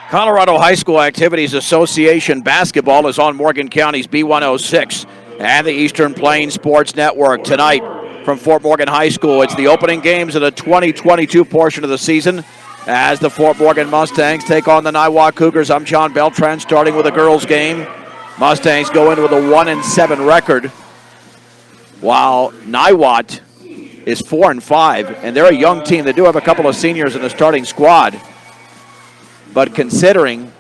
Colorado High School Activities Association basketball is on Morgan County's B106 and the Eastern Plains Sports Network. Tonight from Fort Morgan High School, it's the opening games of the 2022 portion of the season as the Fort Morgan Mustangs take on the Niwot Cougars. I'm John Beltran, starting with a girls game. Mustangs go in with a 1-7 record, while Niwot is 4-5, and they're a young team. They do have a couple of seniors in the starting squad. But considering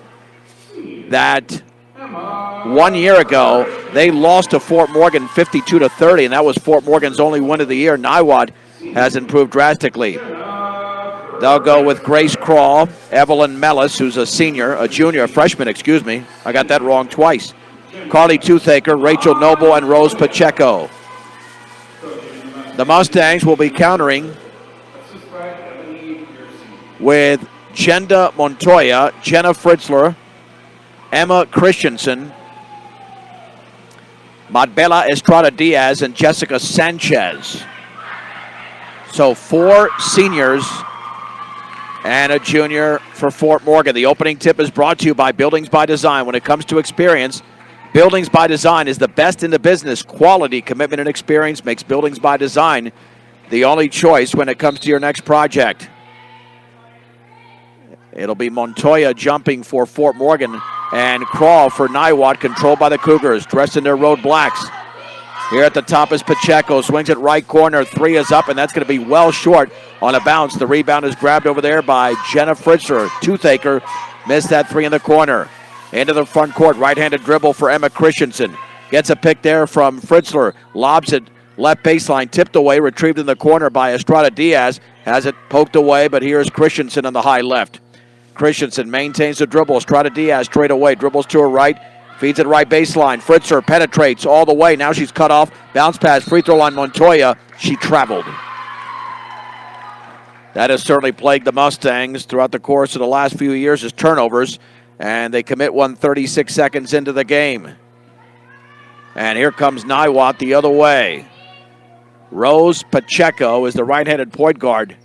that 1 year ago they lost to Fort Morgan 52-30, and that was Fort Morgan's only win of the year, Niwot has improved drastically. They'll go with Grace Crawl, Evelyn Mellis, who's a freshman, excuse me. I got that wrong twice. Carly Toothaker, Rachel Noble, and Rose Pacheco. The Mustangs will be countering with Jenda Montoya, Jenna Fritzler, Emma Christensen, Madbela Estrada Diaz, and Jessica Sanchez. So 4 seniors and a junior for Fort Morgan. The opening tip is brought to you by Buildings by Design. When it comes to experience, Buildings by Design is the best in the business. Quality, commitment, and experience makes Buildings by Design the only choice when it comes to your next project. It'll be Montoya jumping for Fort Morgan and Crawl for Niwot, controlled by the Cougars, dressed in their road blacks. Here at the top is Pacheco, swings it right corner, 3 is up, and that's going to be well short on a bounce. The rebound is grabbed over there by Jenna Fritzler. Toothaker missed that 3 in the corner. Into the front court, right-handed dribble for Emma Christensen. Gets a pick there from Fritzler, lobs it left baseline, tipped away, retrieved in the corner by Estrada Diaz. Has it poked away, but here's Christensen on the high left. Christensen maintains the dribble. Estrada Diaz straight away, dribbles to her right, feeds it right baseline. Fritzler penetrates all the way. Now she's cut off. Bounce pass, free throw line, Montoya. She traveled. That has certainly plagued the Mustangs throughout the course of the last few years as turnovers, and they commit one 36 seconds into the game. And here comes Niwot the other way. Rose Pacheco is the right-handed point guard.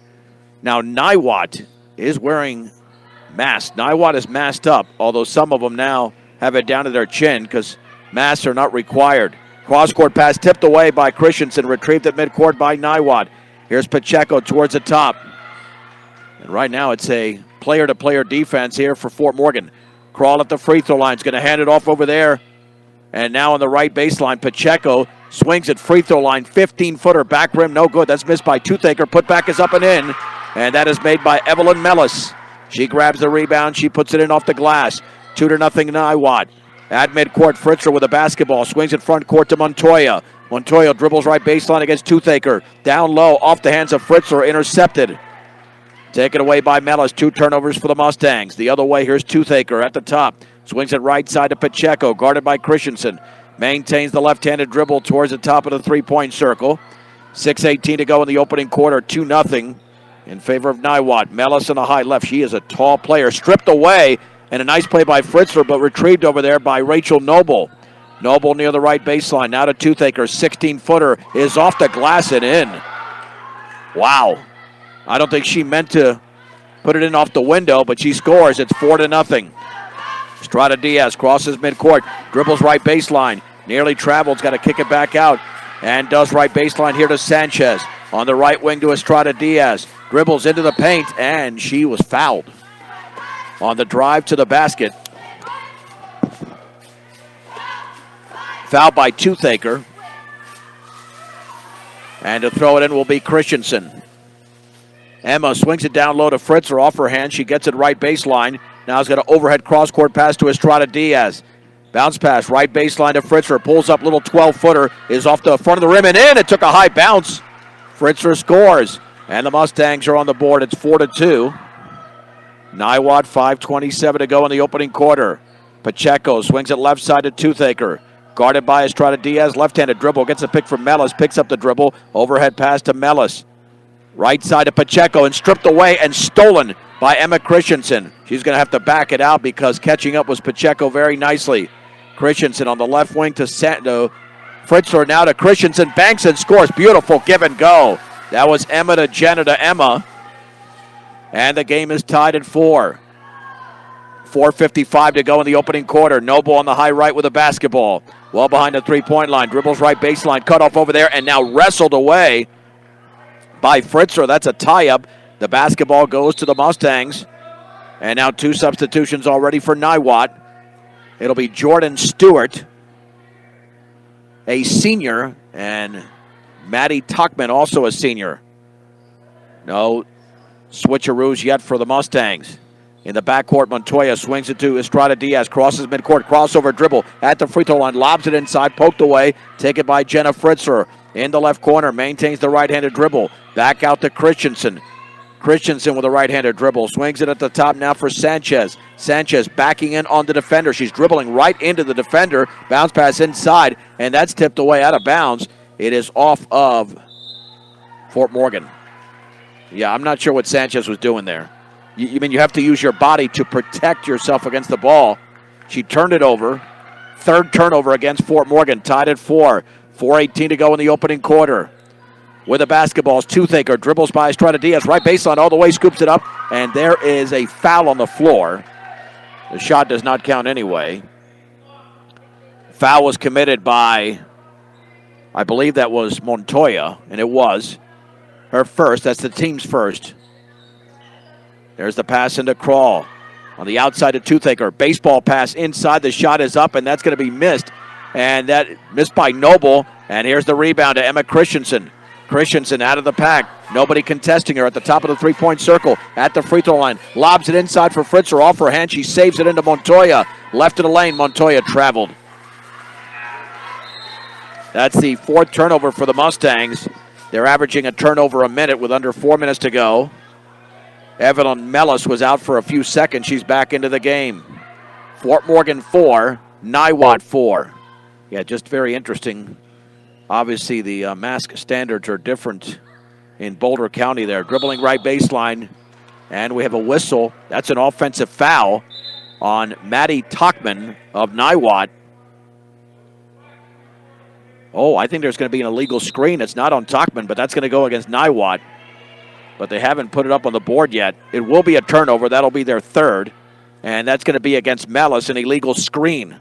Now Niwot is wearing masks. Niwot is masked up, although some of them now have it down to their chin because masks are not required. Cross-court pass tipped away by Christensen, retrieved at midcourt by Niwot. Here's Pacheco towards the top. And right now it's a player-to-player defense here for Fort Morgan. Crawl at the free throw line. Is going to hand it off over there. And now on the right baseline, Pacheco swings at free throw line. 15-footer, back rim, no good. That's missed by Toothaker. Putback is up and in. And that is made by Evelyn Mellis. She grabs the rebound. She puts it in off the glass. 2-0 Niwot. At midcourt, Fritzler with a basketball. Swings it front court to Montoya. Montoya dribbles right baseline against Toothaker. Down low, off the hands of Fritzler. Intercepted. Taken away by Mellis. 2 turnovers for the Mustangs. The other way, here's Toothaker at the top. Swings it right side to Pacheco, guarded by Christensen. Maintains the left-handed dribble towards the top of the three-point circle. 6:18 to go in the opening quarter. 2-0 in favor of Niwot. Mellis on the high left. She is a tall player. Stripped away, and a nice play by Fritzler, but retrieved over there by Rachel Noble. Noble near the right baseline. Now to Toothaker. 16-footer is off the glass and in. Wow. I don't think she meant to put it in off the window, but she scores. It's 4-0. Estrada Diaz crosses midcourt. Dribbles right baseline. Nearly travels. Got to kick it back out. And does right baseline here to Sanchez. On the right wing to Estrada Diaz. Dribbles into the paint, and she was fouled. On the drive to the basket. Fouled by Toothaker. And to throw it in will be Christensen. Emma swings it down low to Fritzler off her hand. She gets it right baseline. Now he's got an overhead cross-court pass to Estrada Diaz. Bounce pass, right baseline to Fritzler. Pulls up, little 12-footer. Is off the front of the rim and in. It took a high bounce. Fritzler scores. And the Mustangs are on the board. It's 4-2. Niwot, 5:27 to go in the opening quarter. Pacheco swings it left side to Toothaker. Guarded by Estrada Diaz. Left-handed dribble. Gets a pick from Mellis. Picks up the dribble. Overhead pass to Mellis. Right side to Pacheco and stripped away and stolen by Emma Christensen. She's going to have to back it out because catching up was Pacheco very nicely. Christensen on the left wing to Fritzler, now to Christensen. Banks and scores. Beautiful give and go. That was Emma to Jenna to Emma. And the game is tied at 4. 4:55 to go in the opening quarter. Noble on the high right with a basketball. Well behind the three-point line. Dribbles right baseline. Cut off over there and now wrestled away by Fritzer. That's a tie-up. The basketball goes to the Mustangs. And now 2 substitutions already for Niwot. It'll be Jordan Stewart, a senior, and Maddie Tuckman, also a senior. No switcheroos yet for the Mustangs. In the backcourt, Montoya swings it to Estrada Diaz, crosses midcourt, crossover dribble at the free throw line, lobs it inside, poked away, taken by Jenna Fritzer. In the left corner, maintains the right-handed dribble. Back out to Christensen. Christensen with a right-handed dribble. Swings it at the top now for Sanchez. Sanchez backing in on the defender. She's dribbling right into the defender. Bounce pass inside, and that's tipped away out of bounds. It is off of Fort Morgan. Yeah, I'm not sure what Sanchez was doing there. You mean you have to use your body to protect yourself against the ball. She turned it over. 3rd turnover against Fort Morgan. Tied at 4. 4:18 to go in the opening quarter. With the basketball, Toothaker dribbles by Estrada Diaz. Right baseline all the way, scoops it up. And there is a foul on the floor. The shot does not count anyway. Foul was committed by, I believe that was Montoya. And it was her first. That's the team's first. There's the pass into Crawl. On the outside of Toothaker. Baseball pass inside. The shot is up, and that's going to be missed. And that missed by Noble. And here's the rebound to Emma Christensen. Christensen out of the pack. Nobody contesting her at the top of the three-point circle. At the free throw line. Lobs it inside for Fritzer. Off her hand. She saves it into Montoya. Left of the lane. Montoya traveled. That's the 4th turnover for the Mustangs. They're averaging a turnover a minute with under 4 minutes to go. Evelyn Mellis was out for a few seconds. She's back into the game. Fort Morgan 4, Niwot 4. Yeah, just very interesting. Obviously, the mask standards are different in Boulder County there. Dribbling right baseline, and we have a whistle. That's an offensive foul on Maddie Tuckman of Niwot. Oh, I think there's going to be an illegal screen. It's not on Tuckman, but that's going to go against Niwot. But they haven't put it up on the board yet. It will be a turnover. That'll be their 3rd. And that's going to be against Mellis, an illegal screen.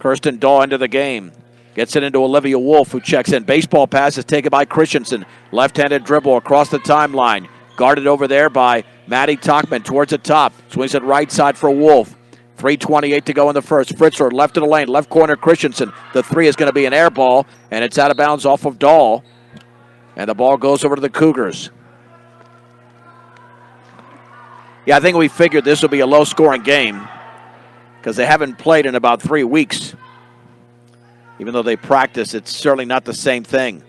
Kirsten Daw into the game. Gets it into Olivia Wolf, who checks in. Baseball pass is taken by Christensen. Left-handed dribble across the timeline. Guarded over there by Maddie Tuckman towards the top. Swings it right side for Wolf. 3:28 to go in the first. Fritzer left of the lane. Left corner Christensen. The 3 is going to be an air ball, and it's out of bounds off of Dahl. And the ball goes over to the Cougars. Yeah, I think we figured this would be a low-scoring game because they haven't played in about 3 weeks. Even though they practice, it's certainly not the same thing.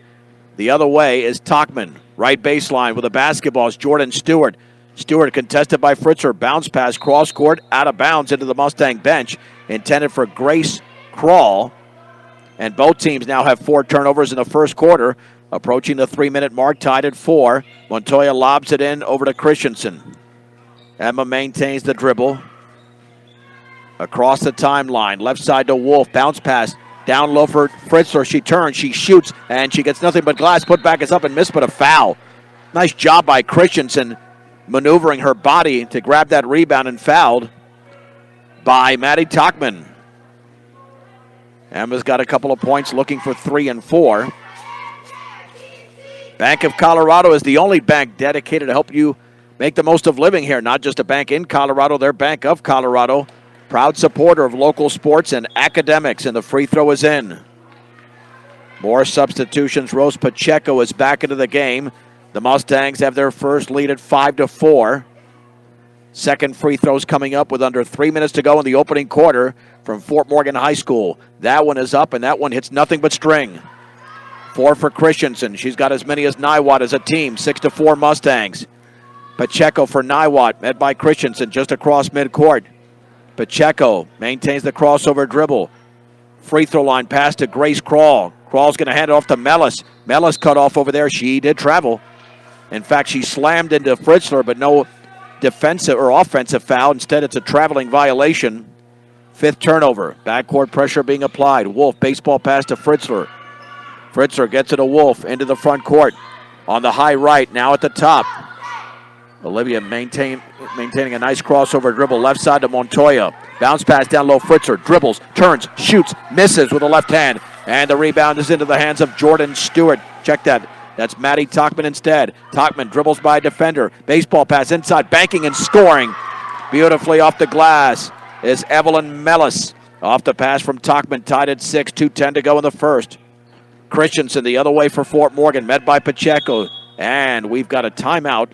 The other way is Tuckman. Right baseline with the basketball is Jordan Stewart. Stewart contested by Fritzer. Bounce pass, cross court, out of bounds into the Mustang bench. Intended for Grace Crawl. And both teams now have 4 turnovers in the first quarter. Approaching the 3-minute mark, tied at 4. Montoya lobs it in over to Christensen. Emma maintains the dribble. Across the timeline, left side to Wolf. Bounce pass, down low for Fritzer. She turns, she shoots, and she gets nothing but glass. Put back is up and missed, but a foul. Nice job by Christensen maneuvering her body to grab that rebound, and fouled by Maddie Tuckman. Emma's got a couple of points, looking for 3 and 4. Bank of Colorado is the only bank dedicated to help you make the most of living here. Not just a bank in Colorado, they're Bank of Colorado. Proud supporter of local sports and academics, and the free throw is in. More substitutions. Rose Pacheco is back into the game. The Mustangs have their first lead at 5-4. Second free throws coming up with under 3 minutes to go in the opening quarter from Fort Morgan High School. That one is up, and that one hits nothing but string. 4 for Christensen. She's got as many as Niwot as a team. 6-4 Mustangs. Pacheco for Niwot, met by Christensen just across midcourt. Pacheco maintains the crossover dribble. Free throw line pass to Grace Crawl. Crawl's going to hand it off to Mellis. Mellis cut off over there. She did travel. In fact, she slammed into Fritzler, but no defensive or offensive foul. Instead, it's a traveling violation. 5th turnover. Backcourt pressure being applied. Wolf, baseball pass to Fritzler. Fritzler gets it to Wolf into the front court. On the high right, now at the top. Olivia maintaining a nice crossover dribble left side to Montoya. Bounce pass down low. Fritzer dribbles, turns, shoots, misses with the left hand. And the rebound is into the hands of Jordan Stewart. Check that. That's Maddie Tachman instead. Tachman dribbles by a defender. Baseball pass inside, banking and scoring. Beautifully off the glass is Evelyn Mellis. Off the pass from Tachman, tied at 6, 2:10 to go in the first. Christensen the other way for Fort Morgan, met by Pacheco. And we've got a timeout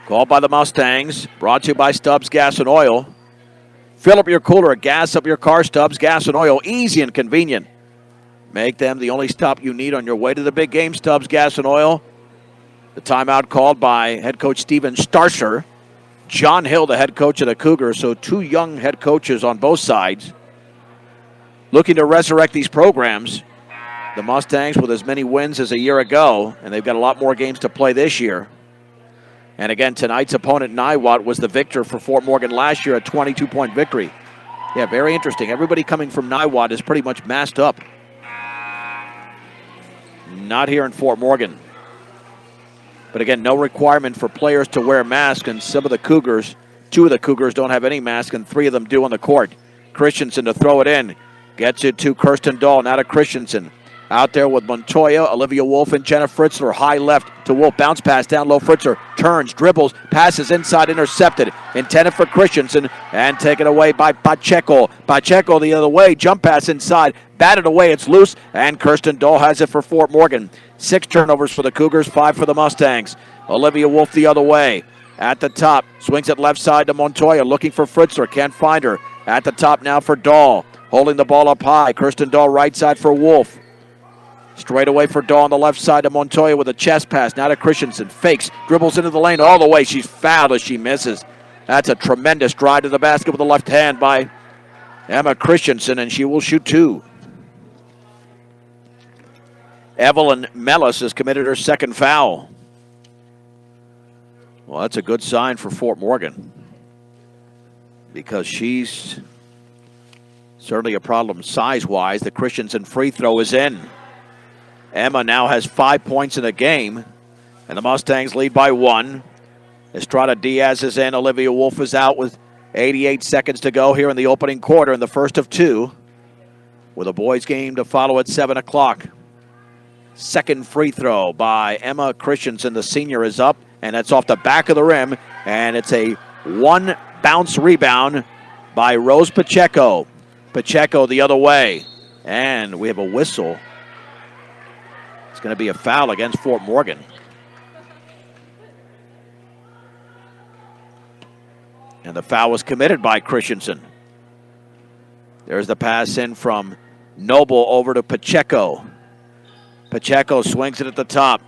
called by the Mustangs, brought to you by Stubbs Gas and Oil. Fill up your cooler, gas up your car, Stubbs Gas and Oil, easy and convenient. Make them the only stop you need on your way to the big game, Stubbs Gas and Oil. The timeout called by head coach Steven Starsher. John Hill, the head coach of the Cougars, so two young head coaches on both sides. Looking to resurrect these programs. The Mustangs with as many wins as a year ago, and they've got a lot more games to play this year. And again, tonight's opponent, Niwot, was the victor for Fort Morgan last year, a 22-point victory. Yeah, very interesting. Everybody coming from Niwot is pretty much masked up. Not here in Fort Morgan. But again, no requirement for players to wear masks, and some of the Cougars, 2 of the Cougars don't have any masks, and 3 of them do on the court. Christensen to throw it in. Gets it to Kirsten Dahl, now to Christensen. Out there with Montoya, Olivia Wolf, and Jenna Fritzler. High left to Wolf. Bounce pass down low. Fritzler turns, dribbles, passes inside, intercepted. Intended for Christensen and taken away by Pacheco. Pacheco the other way. Jump pass inside. Batted away. It's loose. And Kirsten Dahl has it for Fort Morgan. 6 turnovers for the Cougars, 5 for the Mustangs. Olivia Wolf the other way. At the top. Swings it left side to Montoya. Looking for Fritzler. Can't find her. At the top now for Dahl. Holding the ball up high. Kirsten Dahl right side for Wolf. Straight away for Dahl on the left side to Montoya with a chest pass. Now to Christensen. Fakes. Dribbles into the lane all the way. She's fouled as she misses. That's a tremendous drive to the basket with the left hand by Emma Christensen, and she will shoot 2. Evelyn Mellis has committed her second foul. Well, that's a good sign for Fort Morgan because she's certainly a problem size-wise. The Christensen free throw is in. Emma now has 5 points in the game, and the Mustangs lead by 1. Estrada Diaz is in. Olivia Wolf is out with 88 seconds to go here in the opening quarter in the first of 2, with a boys' game to follow at 7 o'clock. Second free throw by Emma Christensen, the senior, is up, and that's off the back of the rim, and it's a 1-bounce rebound by Rose Pacheco. Pacheco the other way, and we have a whistle. It's going to be a foul against Fort Morgan. And the foul was committed by Christensen. There's the pass in from Noble over to Pacheco. Pacheco swings it at the top.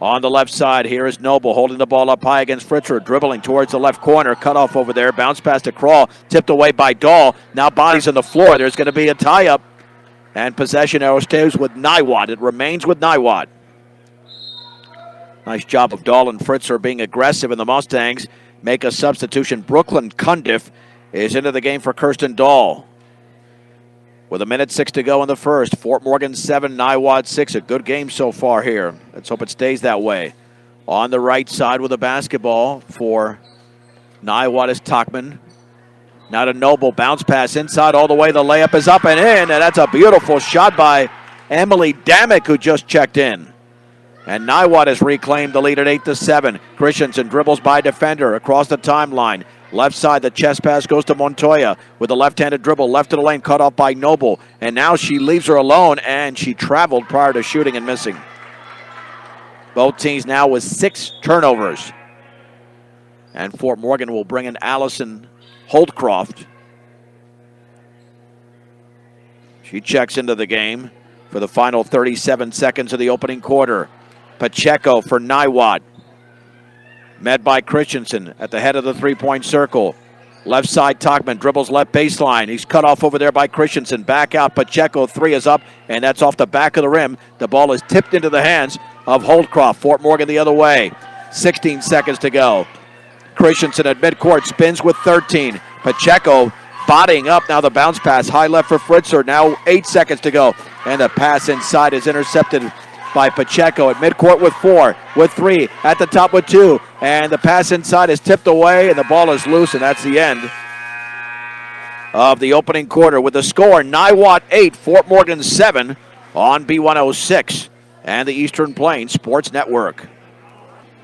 On the left side, here is Noble holding the ball up high against Fritzer, dribbling towards the left corner. Cut off over there. Bounce pass to Crawl. Tipped away by Dahl. Now bodies on the floor. There's going to be a tie-up. And possession arrow stays with Niwot. It remains with Niwot. Nice job of Dahl and Fritzer being aggressive, and the Mustangs make a substitution. Brooklyn Cundiff is into the game for Kirsten Dahl. With 1:06 to go in the first. Fort Morgan 7, Niwot 6. A good game so far here. Let's hope it stays that way. On the right side with the basketball for Niwot is Tachman. Now to Noble. Bounce pass inside all the way. The layup is up and in. And that's a beautiful shot by Emily Damick, who just checked in. And Niwot has reclaimed the lead at 8-7. Christensen dribbles by defender across the timeline. Left side, the chest pass goes to Montoya with a left-handed dribble. Left of the lane, cut off by Noble. And now she leaves her alone, and she traveled prior to shooting and missing. Both teams now with 6 turnovers. And Fort Morgan will bring in Allison Holdcroft. She checks into the game for the final 37 seconds of the opening quarter. Pacheco for Niwot. Met by Christensen at the head of the three-point circle. Left side, Tachman dribbles left baseline. He's cut off over there by Christensen. Back out, Pacheco, 3 is up, and that's off the back of the rim. The ball is tipped into the hands of Holdcroft. Fort Morgan the other way. 16 seconds to go. Christensen at midcourt spins with 13. Pacheco bodying up. Now the bounce pass. High left for Fritzer. Now 8 seconds to go. And the pass inside is intercepted by Pacheco at midcourt with 4, with 3, at the top with 2. And the pass inside is tipped away, and the ball is loose, and that's the end of the opening quarter. With the score, Niwot 8, Fort Morgan 7 on B106 and the Eastern Plains Sports Network.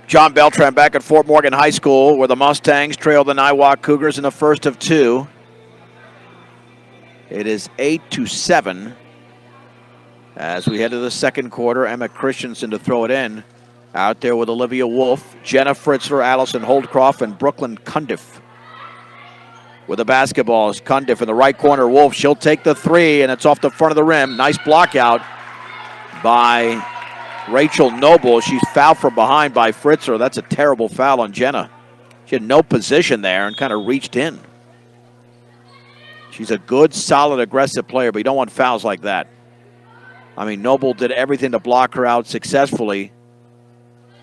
John Beltran back at Fort Morgan High School, where the Mustangs trail the Niwot Cougars in the first of 2. It is 8-7 as we head to the second quarter. Emma Christensen to throw it in. Out there with Olivia Wolf, Jenna Fritzler, Allison Holdcroft, and Brooklyn Cundiff. With the basketball is Cundiff in the right corner. Wolf, she'll take the 3, and it's off the front of the rim. Nice block out by Rachel Noble. She's fouled from behind by Fritzler. That's a terrible foul on Jenna. She had no position there and kind of reached in. She's a good, solid, aggressive player, but you don't want fouls like that. I mean, Noble did everything to block her out successfully,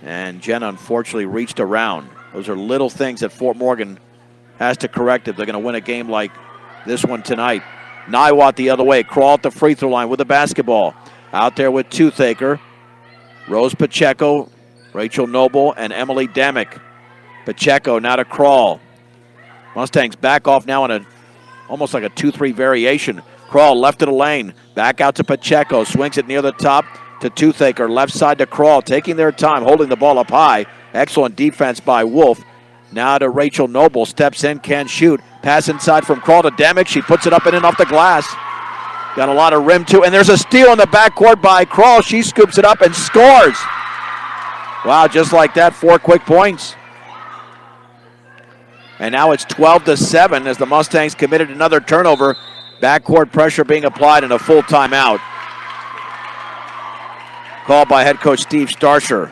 and Jenna unfortunately reached around. Those are little things that Fort Morgan has to correct if they're going to win a game like this one tonight. Niwot the other way. Crawl at the free throw line with the basketball. Out there with Toothaker, Rose Pacheco, Rachel Noble, and Emily Damick. Pacheco now to Crawl. Mustangs back off now in almost like a 2-3 variation. Crawl left of the lane. Back out to Pacheco. Swings it near the top to Toothaker. Left side to Crawl. Taking their time, holding the ball up high. Excellent defense by Wolf. Now to Rachel Noble. Steps in, can't shoot. Pass inside from Crawl to Damick. She puts it up and in off the glass. Got a lot of rim too. And there's a steal in the backcourt by Crawl. She scoops it up and scores. Wow, just like that, 4 quick points. And now it's 12-7 as the Mustangs committed another turnover. Backcourt pressure being applied and a full timeout. Called by head coach Steve Starsher.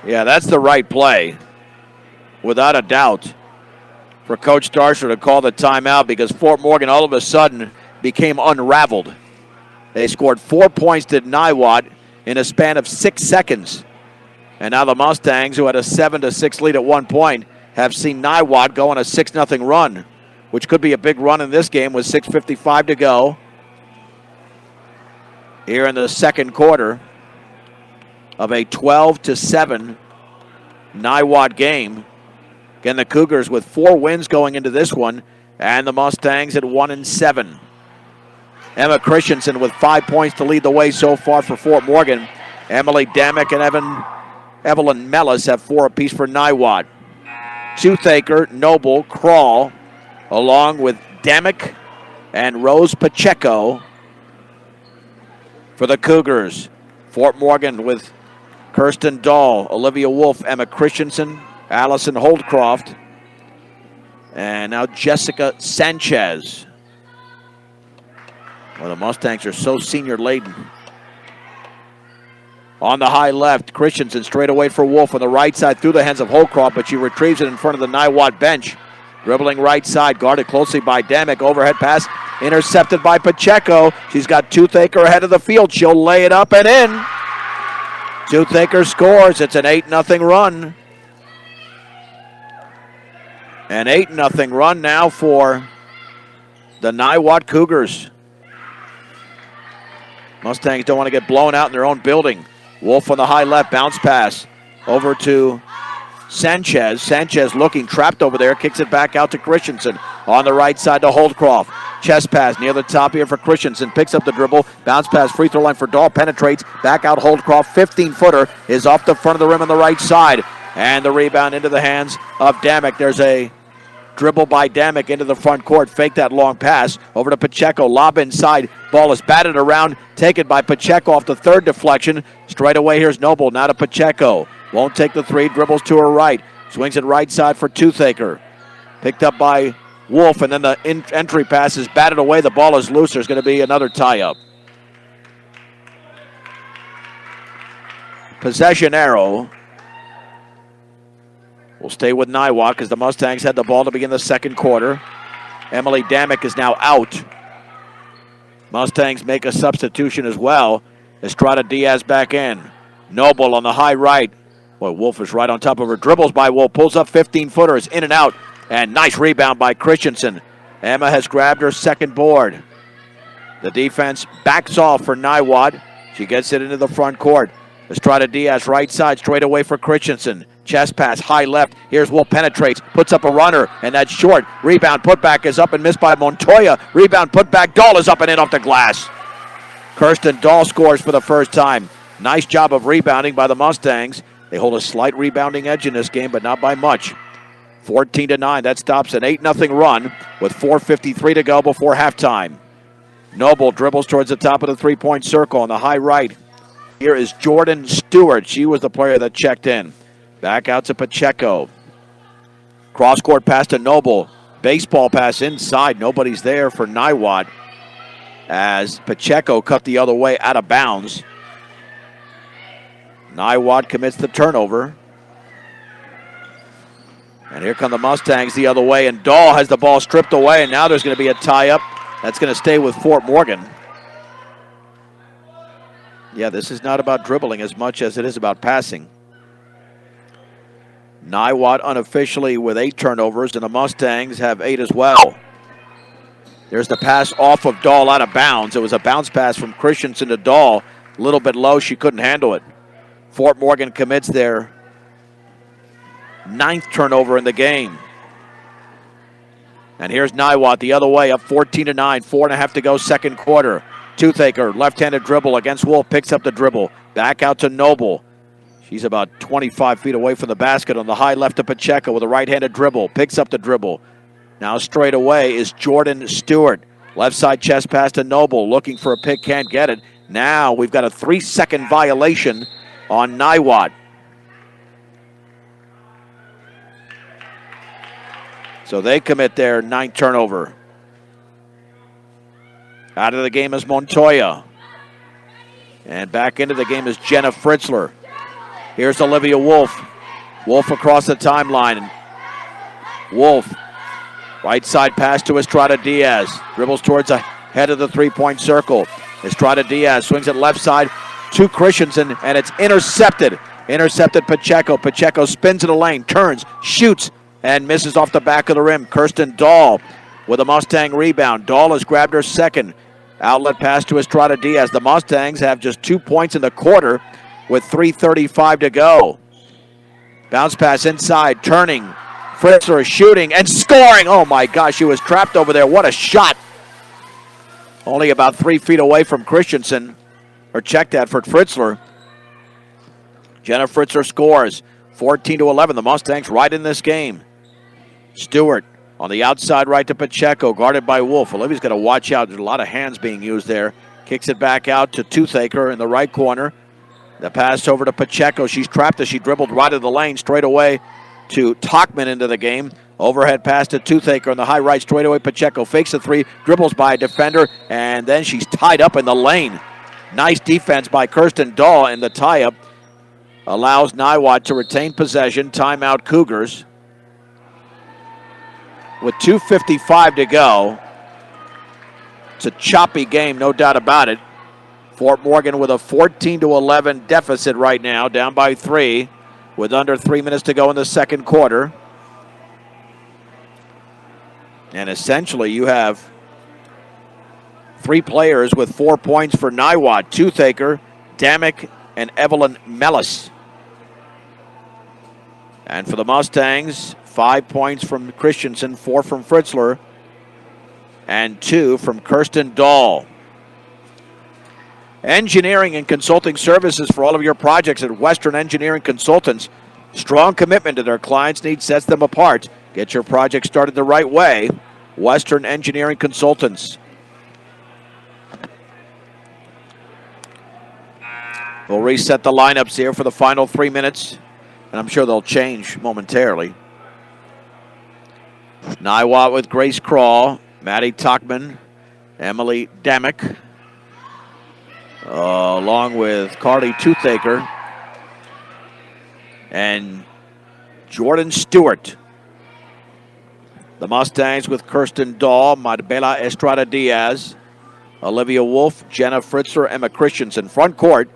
Yeah, that's the right play, without a doubt, for Coach Starsher to call the timeout, because Fort Morgan all of a sudden became unraveled. They scored 4 points to Niwot in a span of 6 seconds. And now the Mustangs, who had a 7-6 lead at one point, have seen Niwot go on a 6-0 run, which could be a big run in this game with 6:55 to go here in the second quarter of a 12-7 Niwot game. Again, the Cougars with 4 wins going into this one, and the Mustangs at 1-7. Emma Christensen with 5 points to lead the way so far for Fort Morgan. Emily Damick and Evelyn Mellis have 4 apiece for Niwot. Toothaker, Noble, Crawl, along with Damick and Rose Pacheco for the Cougars. Fort Morgan with Kirsten Dahl, Olivia Wolf, Emma Christensen, Allison Holdcroft, and now Jessica Sanchez. Well, the Mustangs are so senior-laden. On the high left, Christensen straight away for Wolf on the right side through the hands of Holdcroft, but she retrieves it in front of the Niwot bench. Dribbling right side, guarded closely by Damick. Overhead pass intercepted by Pacheco. She's got Toothaker ahead of the field. She'll lay it up and in. Toothaker scores. It's an 8-0 run. An 8-0 run now for the Niwot Cougars. Mustangs don't want to get blown out in their own building. Wolf on the high left, bounce pass over to Sanchez. Sanchez looking trapped over there, kicks it back out to Christensen. On the right side to Holdcroft. Chest pass near the top here for Christensen. Picks up the dribble. Bounce pass, free throw line for Dahl. Penetrates. Back out Holdcroft. 15-footer is off the front of the rim on the right side. And the rebound into the hands of Damick. There's a dribble by Damick into the front court. Fake that long pass over to Pacheco. Lob inside. Ball is batted around. Taken by Pacheco off the third deflection. Straight away here's Noble. Now to Pacheco. Won't take the 3. Dribbles to her right. Swings it right side for Toothaker. Picked up by Wolf, and then the entry pass is batted away. The ball is loose. There's going to be another tie-up. Possession arrow will stay with Niwot because the Mustangs had the ball to begin the second quarter. Emily Damick is now out. Mustangs make a substitution as well. Estrada Diaz back in. Noble on the high right. Boy, Wolf is right on top of her. Dribbles by Wolf. Pulls up 15-footer. Is in and out. And nice rebound by Christensen. Emma has grabbed her second board. The defense backs off for Niwot. She gets it into the front court. Estrada Diaz, right side, straight away for Christensen. Chest pass, high left. Here's Wolf, penetrates, puts up a runner, and that's short. Rebound, putback is up and missed by Montoya. Rebound, putback, Dahl is up and in off the glass. Kirsten Dahl scores for the first time. Nice job of rebounding by the Mustangs. They hold a slight rebounding edge in this game, but not by much. 14-9, that stops an 8-0 run with 4:53 to go before halftime. Noble dribbles towards the top of the three-point circle on the high right. Here is Jordan Stewart. She was the player that checked in. Back out to Pacheco. Cross-court pass to Noble. Baseball pass inside. Nobody's there for Niwot as Pacheco cut the other way out of bounds. Niwot commits the turnover. And here come the Mustangs the other way, and Dahl has the ball stripped away, and now there's going to be a tie-up. That's going to stay with Fort Morgan. Yeah, this is not about dribbling as much as it is about passing. Niwot unofficially with 8 turnovers, and the Mustangs have 8 as well. There's the pass off of Dahl out of bounds. It was a bounce pass from Christensen to Dahl. A little bit low, she couldn't handle it. Fort Morgan commits their 9th turnover in the game. And here's Niwot the other way, up 14-9, 4.5 to go, second quarter. Toothaker, left-handed dribble against Wolf, picks up the dribble. Back out to Noble. She's about 25 feet away from the basket on the high left to Pacheco with a right-handed dribble. Picks up the dribble. Now straight away is Jordan Stewart. Left side chest pass to Noble, looking for a pick, can't get it. Now we've got a 3-second violation on Niwot. So they commit their 9th turnover. Out of the game is Montoya. And back into the game is Jenna Fritzler. Here's Olivia Wolf. Wolf across the timeline. Wolf, right side pass to Estrada Diaz. Dribbles towards the head of the three-point circle. Estrada Diaz swings it left side to Christensen, and it's intercepted. Intercepted Pacheco. Pacheco spins in the lane, turns, shoots, and misses off the back of the rim. Kirsten Dahl with a Mustang rebound. Dahl has grabbed her second. Outlet pass to Estrada Diaz. The Mustangs have just 2 points in the quarter with 3:35 to go. Bounce pass inside, turning. Fritzler is shooting and scoring. Oh my gosh, she was trapped over there. What a shot. Only about 3 feet away from Christensen. Or check that for Fritzler. Jenna Fritzler scores. 14-11. The Mustangs right in this game. Stewart on the outside right to Pacheco, guarded by Wolf. Olivia's got to watch out. There's a lot of hands being used there. Kicks it back out to Toothaker in the right corner. The pass over to Pacheco. She's trapped as she dribbled right of the lane, straight away to Talkman into the game. Overhead pass to Toothaker on the high right, straight away Pacheco. Fakes the three, dribbles by a defender, and then she's tied up in the lane. Nice defense by Kirsten Dahl, and the tie-up allows Niwot to retain possession. Timeout Cougars. With 2:55 to go. It's a choppy game, no doubt about it. Fort Morgan with a 14-11 deficit right now, down by 3, with under 3 minutes to go in the second quarter. And essentially you have 3 players with 4 points for Niwot: Toothaker, Damick, and Evelyn Mellis. And for the Mustangs, 5 points from Christensen, 4 from Fritzler, and 2 from Kirsten Dahl. Engineering and consulting services for all of your projects at Western Engineering Consultants. Strong commitment to their clients' needs sets them apart. Get your project started the right way. Western Engineering Consultants. We'll reset the lineups here for the final 3 minutes, and I'm sure they'll change momentarily. Niwot with Grace Crawl, Maddie Talkman, Emily Damick, along with Carly Toothaker and Jordan Stewart. The Mustangs with Kirsten Dahl, Marbella Estrada Diaz, Olivia Wolf, Jenna Fritzler, Emma Christensen. Front court,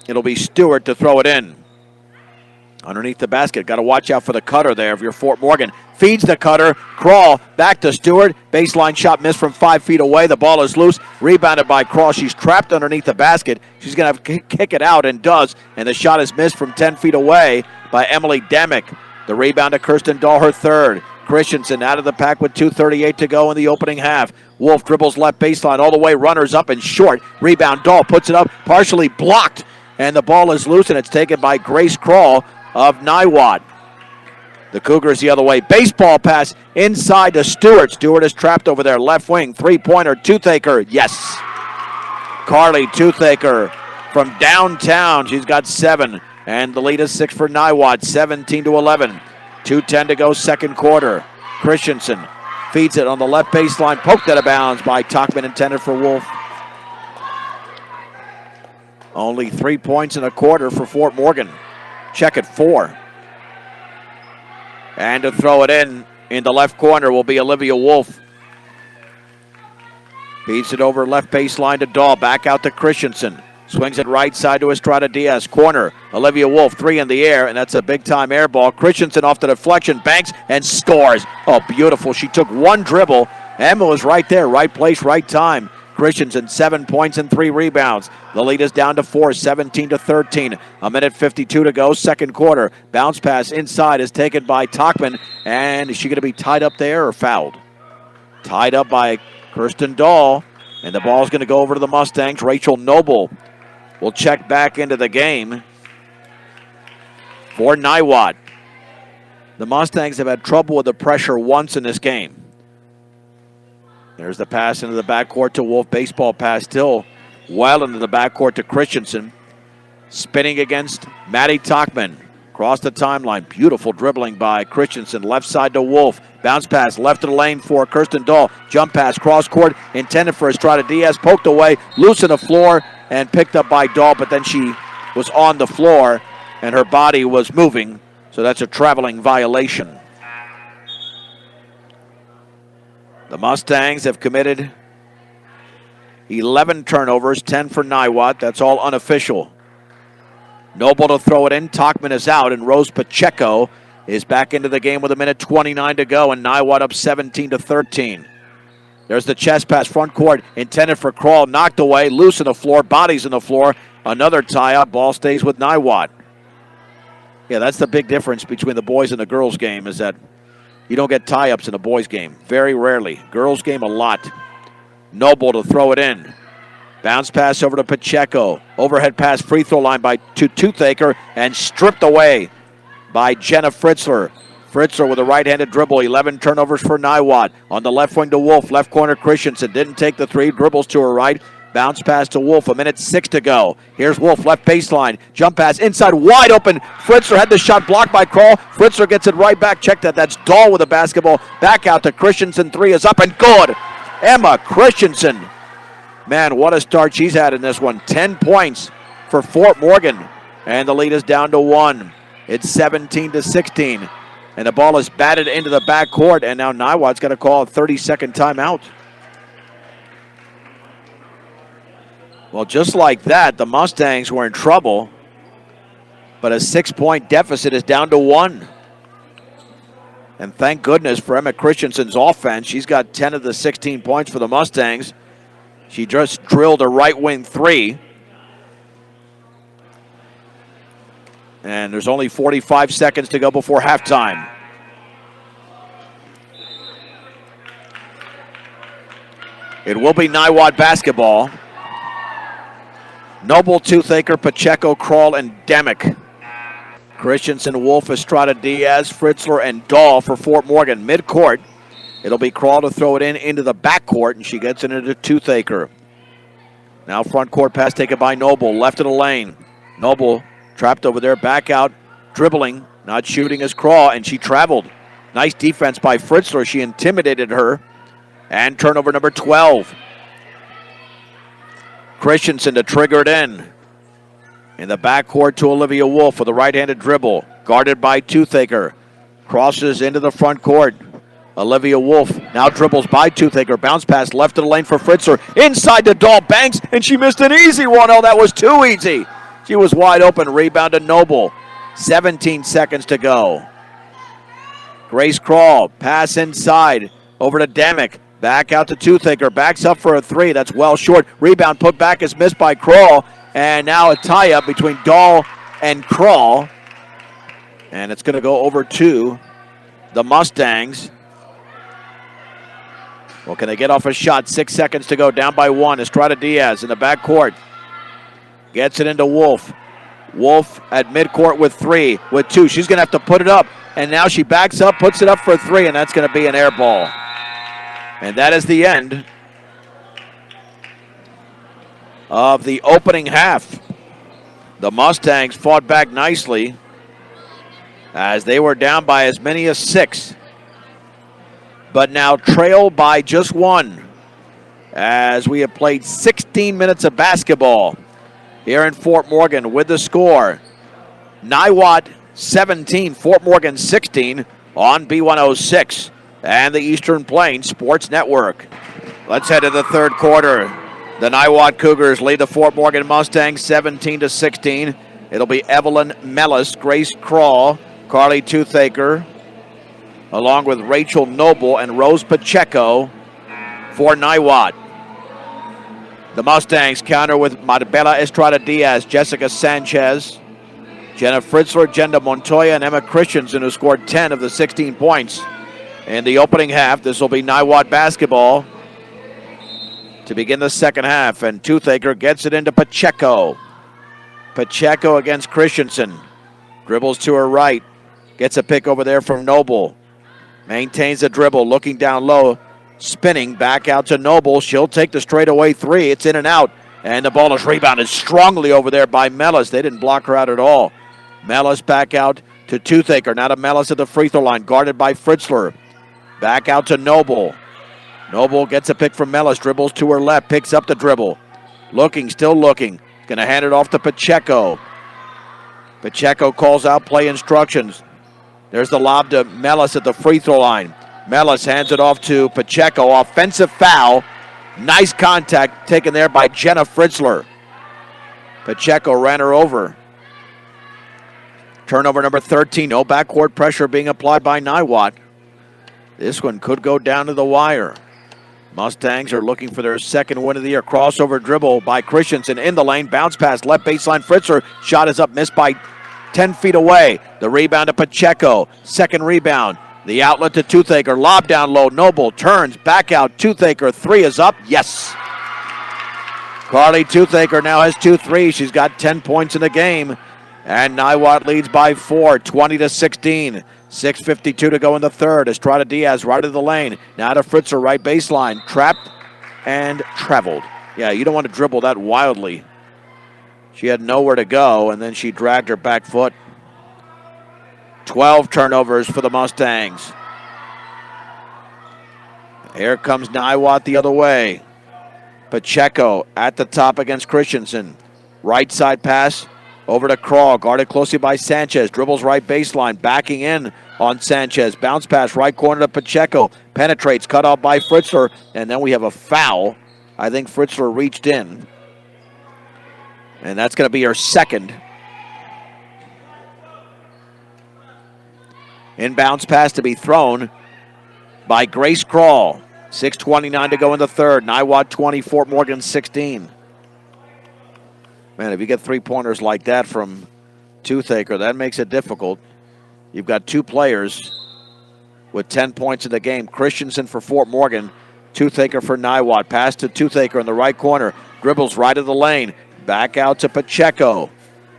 it'll be Stewart to throw it in. underneath the basket. Got to watch out for the cutter there if you're Fort Morgan. Feeds the cutter. Crawl back to Stewart. Baseline shot missed from 5 feet away. The ball is loose. Rebounded by Crawl. She's trapped underneath the basket. She's going to have to kick it out and does. And the shot is missed from 10 feet away by Emily Demick. The rebound to Kirsten Dahl, her third. Christensen out of the pack with 2:38 to go in the opening half. Wolf dribbles left baseline all the way. Runners up and short. Rebound. Dahl puts it up. Partially blocked. And the ball is loose, and it's taken by Grace Crawl of Niwot. The Cougars the other way. Baseball pass inside to Stewart. Stewart is trapped over there. Left wing. Three-pointer. Toothaker. Yes. Carly Toothaker from downtown. She's got 7. And the lead is 6 for Niwot. 17-11. 2:10 to go second quarter. Christensen feeds it on the left baseline. Poked out of bounds by Talkman, intended for Wolf. Only 3 points in a quarter for Fort Morgan. Check at 4. And to throw it in the left corner will be Olivia Wolf. Feeds it over left baseline to Dahl. Back out to Christensen. Swings it right side to Estrada Diaz. Corner. Olivia Wolf, 3 in the air, and that's a big-time air ball. Christensen off the deflection, banks, and scores. Oh, beautiful. She took one dribble. Emma was right there, right place, right time. Christensen, 7 points and 3 rebounds. The lead is down to 4, 17-13. 1:52 to go, second quarter. Bounce pass inside is taken by Talkman, and is she going to be tied up there or fouled? Tied up by Kirsten Dahl, and the ball's going to go over to the Mustangs. Rachel Noble will check back into the game for Niwot. The Mustangs have had trouble with the pressure once in this game. There's the pass into the backcourt to Wolf. Baseball pass still well into the backcourt to Christensen. Spinning against Maddie Talkman. Across the timeline. Beautiful dribbling by Christensen. Left side to Wolf. Bounce pass left of the lane for Kirsten Dahl. Jump pass cross court intended for Estrada Diaz. Poked away. Loose on the floor and picked up by Dahl. But then she was on the floor and her body was moving. So that's a traveling violation. The Mustangs have committed 11 turnovers, 10 for Niwot. That's all unofficial. Noble to throw it in. Talkman is out, and Rose Pacheco is back into the game with 1:29 to go, and Niwot up 17-13. There's the chest pass, front court, intended for Crawl, knocked away, loose on the floor, bodies on the floor. Another tie-up, ball stays with Niwot. Yeah, that's the big difference between the boys and the girls game, is that you don't get tie-ups in a boys game. Very rarely. Girls game, a lot. Noble to throw it in. Bounce pass over to Pacheco. Overhead pass, free throw line by Toothaker, and stripped away by Jenna Fritzler. Fritzler with a right-handed dribble. 11 turnovers for Niwot. On the left wing to Wolf. Left corner Christensen. Didn't take the three. Dribbles to her right. Bounce pass to Wolf. 1:06 to go. Here's Wolf, left baseline. Jump pass inside, wide open. Fritzler had the shot blocked by Crawl. Fritzler gets it right back. Check that. That's Dahl with the basketball. Back out to Christensen. 3 is up and good. Emma Christensen. Man, what a start she's had in this one. 10 points for Fort Morgan. And the lead is down to 1. It's 17-16. And the ball is batted into the backcourt. And now Niwot's got to call a 30-second timeout. Well, just like that, the Mustangs were in trouble. But a 6-point deficit is down to 1. And thank goodness for Emma Christensen's offense. She's got 10 of the 16 points for the Mustangs. She just drilled a right wing 3. And there's only 45 seconds to go before halftime. It will be Niwot basketball. Noble, Toothaker, Pacheco, Crawl, and Demick. Christensen, Wolf, Estrada Diaz, Fritzler, and Dahl for Fort Morgan. Mid-court, it'll be Crawl to throw it into the backcourt, and she gets it into Toothaker. Now front court pass taken by Noble, left of the lane. Noble trapped over there, back out, dribbling, not shooting as Crawl, and she traveled. Nice defense by Fritzler. She intimidated her. And turnover number 12. Christensen to trigger it in the backcourt to Olivia Wolf with a right-handed dribble. Guarded by Toothaker. Crosses into the front court. Olivia Wolf now dribbles by Toothaker. Bounce pass left of the lane for Fritzler. Inside to Dahl, banks, and she missed an easy one. Oh, that was too easy. She was wide open. Rebound to Noble. 17 seconds to go. Grace Crawl, pass inside, over to Demick. Back out to Toothaker, backs up for a three. That's well short. Rebound put back is missed by Crawl. And now a tie-up between Dahl and Crawl. And it's going to go over to the Mustangs. Well, can they get off a shot? 6 seconds to go, down by one. Estrada Diaz in the backcourt. Gets it into Wolf. Wolf at midcourt with three, with two. She's going to have to put it up. And now she backs up, puts it up for three, and that's going to be an air ball. And that is the end of the opening half. The Mustangs fought back nicely as they were down by as many as 6. But now trail by just 1 as we have played 16 minutes of basketball here in Fort Morgan with the score. Niwot 17, Fort Morgan 16 on B106 and the Eastern Plains Sports Network. Let's head to the third quarter. The Niwot Cougars lead the Fort Morgan Mustangs 17-16. It'll be Evelyn Mellis, Grace Crawl, Carly Toothaker, along with Rachel Noble and Rose Pacheco for Niwot. The Mustangs counter with Marbella Estrada Diaz, Jessica Sanchez, Jenna Fritzler, Jenda Montoya, and Emma Christensen, who scored 10 of the 16 points in the opening half. This will be Niwot basketball to begin the second half, and Toothaker gets it into Pacheco. Pacheco against Christensen. Dribbles to her right. Gets a pick over there from Noble. Maintains the dribble, looking down low. Spinning back out to Noble. She'll take the straightaway three. It's in and out. And the ball is rebounded strongly over there by Mellis. They didn't block her out at all. Mellis back out to Toothaker. Now to Mellis at the free throw line, guarded by Fritzler. Back out to Noble. Noble gets a pick from Mellis, dribbles to her left, picks up the dribble. Looking, still looking. Going to hand it off to Pacheco. Pacheco calls out play instructions. There's the lob to Mellis at the free throw line. Mellis hands it off to Pacheco. Offensive foul. Nice contact taken there by Jenna Fritzler. Pacheco ran her over. Turnover number 13. No backcourt pressure being applied by Niwot. This one could go down to the wire. Mustangs are looking for their second win of the year. Crossover dribble by Christensen in the lane. Bounce pass, left baseline. Fritzler. Shot is up, missed by 10 feet away. The rebound to Pacheco. Second rebound. The outlet to Toothaker. Lob down low. Noble turns back out. Toothaker. Three is up. Yes. Carly Toothaker now has 2 threes. She's got 10 points in the game. And Niwot leads by 4, 20-16. 6:52 to go in the third. Estrada Diaz right of the lane. Now to Fritzler, right baseline. Trapped and traveled. Yeah, you don't want to dribble that wildly. She had nowhere to go, and then she dragged her back foot. 12 turnovers for the Mustangs. Here comes Niwot the other way. Pacheco at the top against Christensen. Right side pass over to Crawl, guarded closely by Sanchez. Dribbles right baseline, backing in on Sanchez. Bounce pass right corner to Pacheco. Penetrates, cut off by Fritzler, and then we have a foul. I think Fritzler reached in. And that's going to be her second. Inbounds pass to be thrown by Grace Crawl. 6:29 to go in the third. Niwot 20, Fort Morgan 16. Man, if you get three-pointers like that from Toothaker, that makes it difficult. You've got two players with 10 points in the game. Christensen for Fort Morgan, Toothaker for Niwot. Pass to Toothaker in the right corner. Dribbles right of the lane. Back out to Pacheco.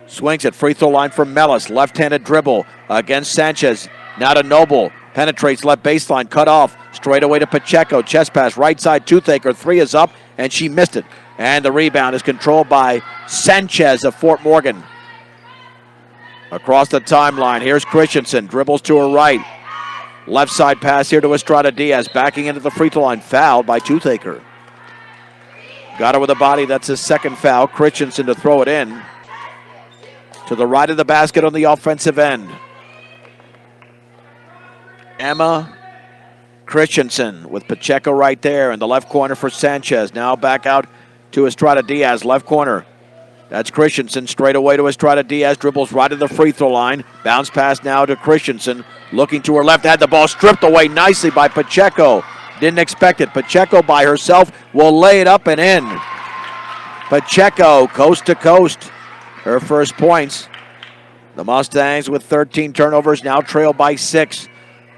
Swings it, free throw line for Mellis. Left-handed dribble against Sanchez. Now to Noble. Penetrates left baseline, cut off. Straight away to Pacheco. Chest pass, right side, Toothaker. Three is up, and she missed it. And the rebound is controlled by Sanchez of Fort Morgan. Across the timeline, here's Christensen. Dribbles to her right. Left side pass here to Estrada Diaz. Backing into the free throw line. Fouled by Toothaker. Got her with a body. That's his second foul. Christensen to throw it in. To the right of the basket on the offensive end. Emma Christensen with Pacheco right there in the left corner for Sanchez. Now back out to Estrada Diaz, left corner. That's Christensen straight away to Estrada Diaz. Dribbles right to the free throw line. Bounce pass now to Christensen. Looking to her left. Had the ball stripped away nicely by Pacheco. Didn't expect it. Pacheco by herself will lay it up and in. Pacheco coast to coast. Her first points. The Mustangs with 13 turnovers now trail by 6.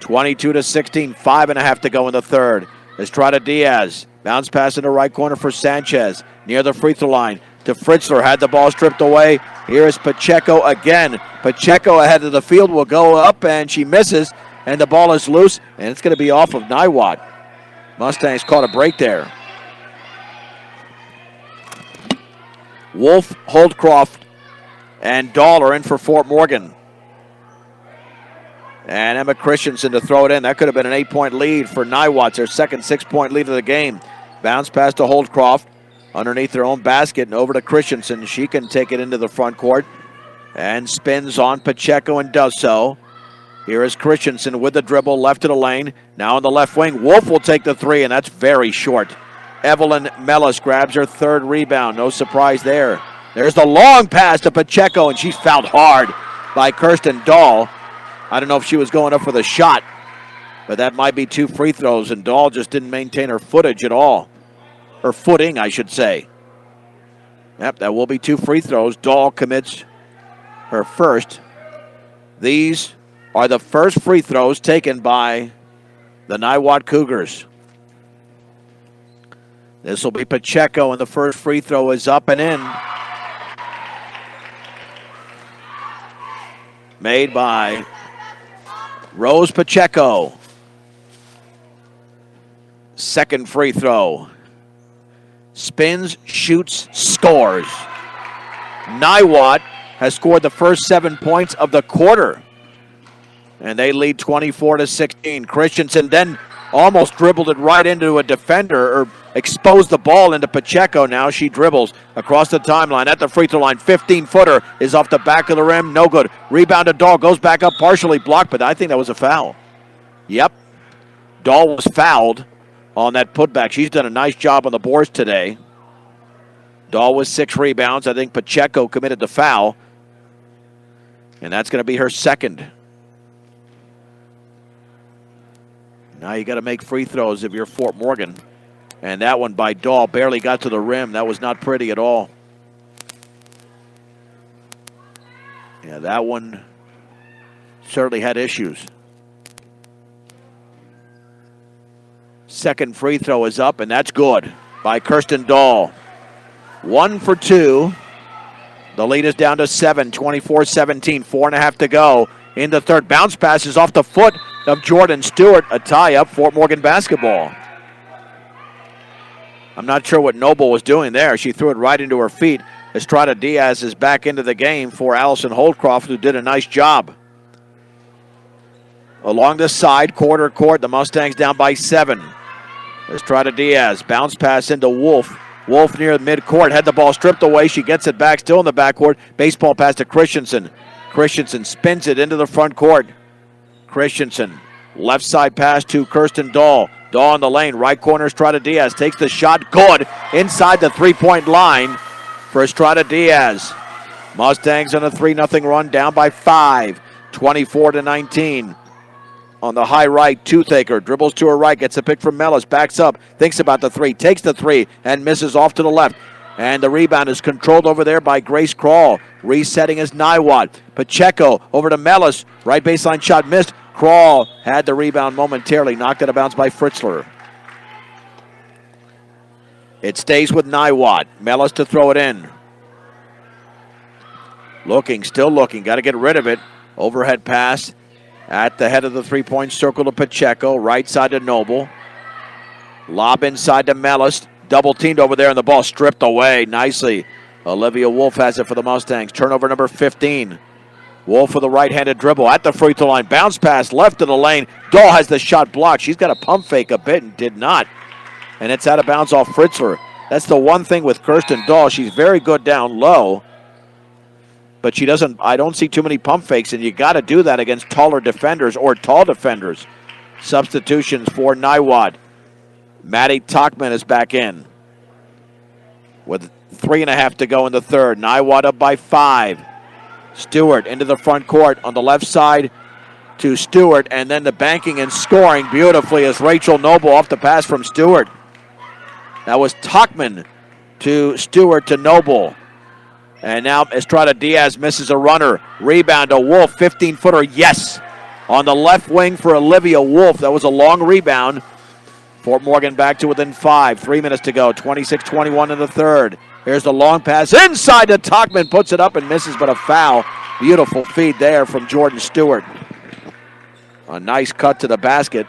22-16. 5.5 to go in the third. Estrada Diaz. Bounce pass in the right corner for Sanchez. Near the free throw line to Fritzler. Had the ball stripped away. Here is Pacheco again. Pacheco ahead of the field will go up, and she misses. And the ball is loose, and it's going to be off of Niwot. Mustangs caught a break there. Wolf, Holdcroft, and Dahl are in for Fort Morgan. And Emma Christensen to throw it in. That could have been an 8-point lead for Niwot. It's their second 6-point lead of the game. Bounce pass to Holdcroft underneath their own basket and over to Christensen. She can take it into the front court and spins on Pacheco and does so. Here is Christensen with the dribble left to the lane. Now in the left wing. Wolf will take the three, and that's very short. Evelyn Mellis grabs her third rebound. No surprise there. There's the long pass to Pacheco, and she's fouled hard by Kirsten Dahl. I don't know if she was going up for the shot, but that might be 2 free throws, and Dahl just didn't maintain her footage at all. Her footing, I should say. Yep, that will be 2 free throws. Dahl commits her first. These are the first free throws taken by the Niwot Cougars. This will be Pacheco, and the first free throw is up and in. Made by Rose Pacheco. Second free throw. Spins, shoots, scores. Niwot has scored the first 7 points of the quarter. And they lead 24-16. Christensen then almost dribbled it right into a defender, or exposed the ball into Pacheco. Now she dribbles across the timeline at the free throw line. 15-footer is off the back of the rim. No good. Rebound to Dahl. Goes back up, partially blocked, but I think that was a foul. Yep. Dahl was fouled on that putback. She's done a nice job on the boards today. Dahl with 6 rebounds. I think Pacheco committed the foul, and that's going to be her second. Now you got to make free throws if you're Fort Morgan. And that one by Dahl barely got to the rim. That was not pretty at all. Yeah, that one certainly had issues. Second free throw is up, and that's good by Kirsten Dahl. 1 for 2. The lead is down to 7, 24-17, 4.5 to go in the third. Bounce pass is off the foot of Jordan Stewart. A tie-up, Fort Morgan basketball. I'm not sure what Noble was doing there. She threw it right into her feet. Estrada Diaz is back into the game for Allison Holdcroft, who did a nice job. Along the side, quarter court, the Mustangs down by 7. Estrada Diaz, bounce pass into Wolf. Wolf near the midcourt, had the ball stripped away. She gets it back, still in the backcourt. Baseball pass to Christensen. Christensen spins it into the front court. Christensen, left side pass to Kirsten Dahl. Dahl in the lane, right corner, Estrada Diaz takes the shot, good, inside the three-point line for Estrada Diaz. Mustangs on a 3-0 run, down by 5, 24-19. On the high right, Toothaker dribbles to her right, gets a pick from Mellis, backs up, thinks about the three, takes the three, and misses off to the left. And the rebound is controlled over there by Grace Krall. Resetting is Niwot. Pacheco over to Mellis, right baseline shot missed. Krall had the rebound momentarily, knocked out of bounds by Fritzler. It stays with Niwot. Mellis to throw it in. Looking, still looking, got to get rid of it. Overhead pass at the head of the three-point circle to Pacheco, right side to Noble. Lob inside to Mellis, double teamed over there, and the ball stripped away nicely. Olivia Wolf has it for the Mustangs. Turnover number 15. Wolf with a right-handed dribble at the free throw line. Bounce pass left of the lane. Dahl has the shot blocked. She's got to pump fake a bit and did not. And it's out of bounds off Fritzler. That's the one thing with Kirsten Dahl. She's very good down low, but she doesn't. I don't see too many pump fakes, and you got to do that against taller defenders or tall defenders. Substitutions for Niwot. Maddie Talkman is back in with 3.5 to go in the third. Niwot up by 5. Stewart into the front court on the left side to Stewart, and then the banking and scoring beautifully as Rachel Noble off the pass from Stewart. That was Tuckman to Stewart to Noble. And now Estrada Diaz misses a runner. Rebound to Wolf, 15-footer, yes. On the left wing for Olivia Wolf. That was a long rebound. Fort Morgan back to within 5. 3 minutes to go, 26-21 in the third. Here's the long pass inside to Tuckman. Puts it up and misses, but a foul. Beautiful feed there from Jordan Stewart. A nice cut to the basket.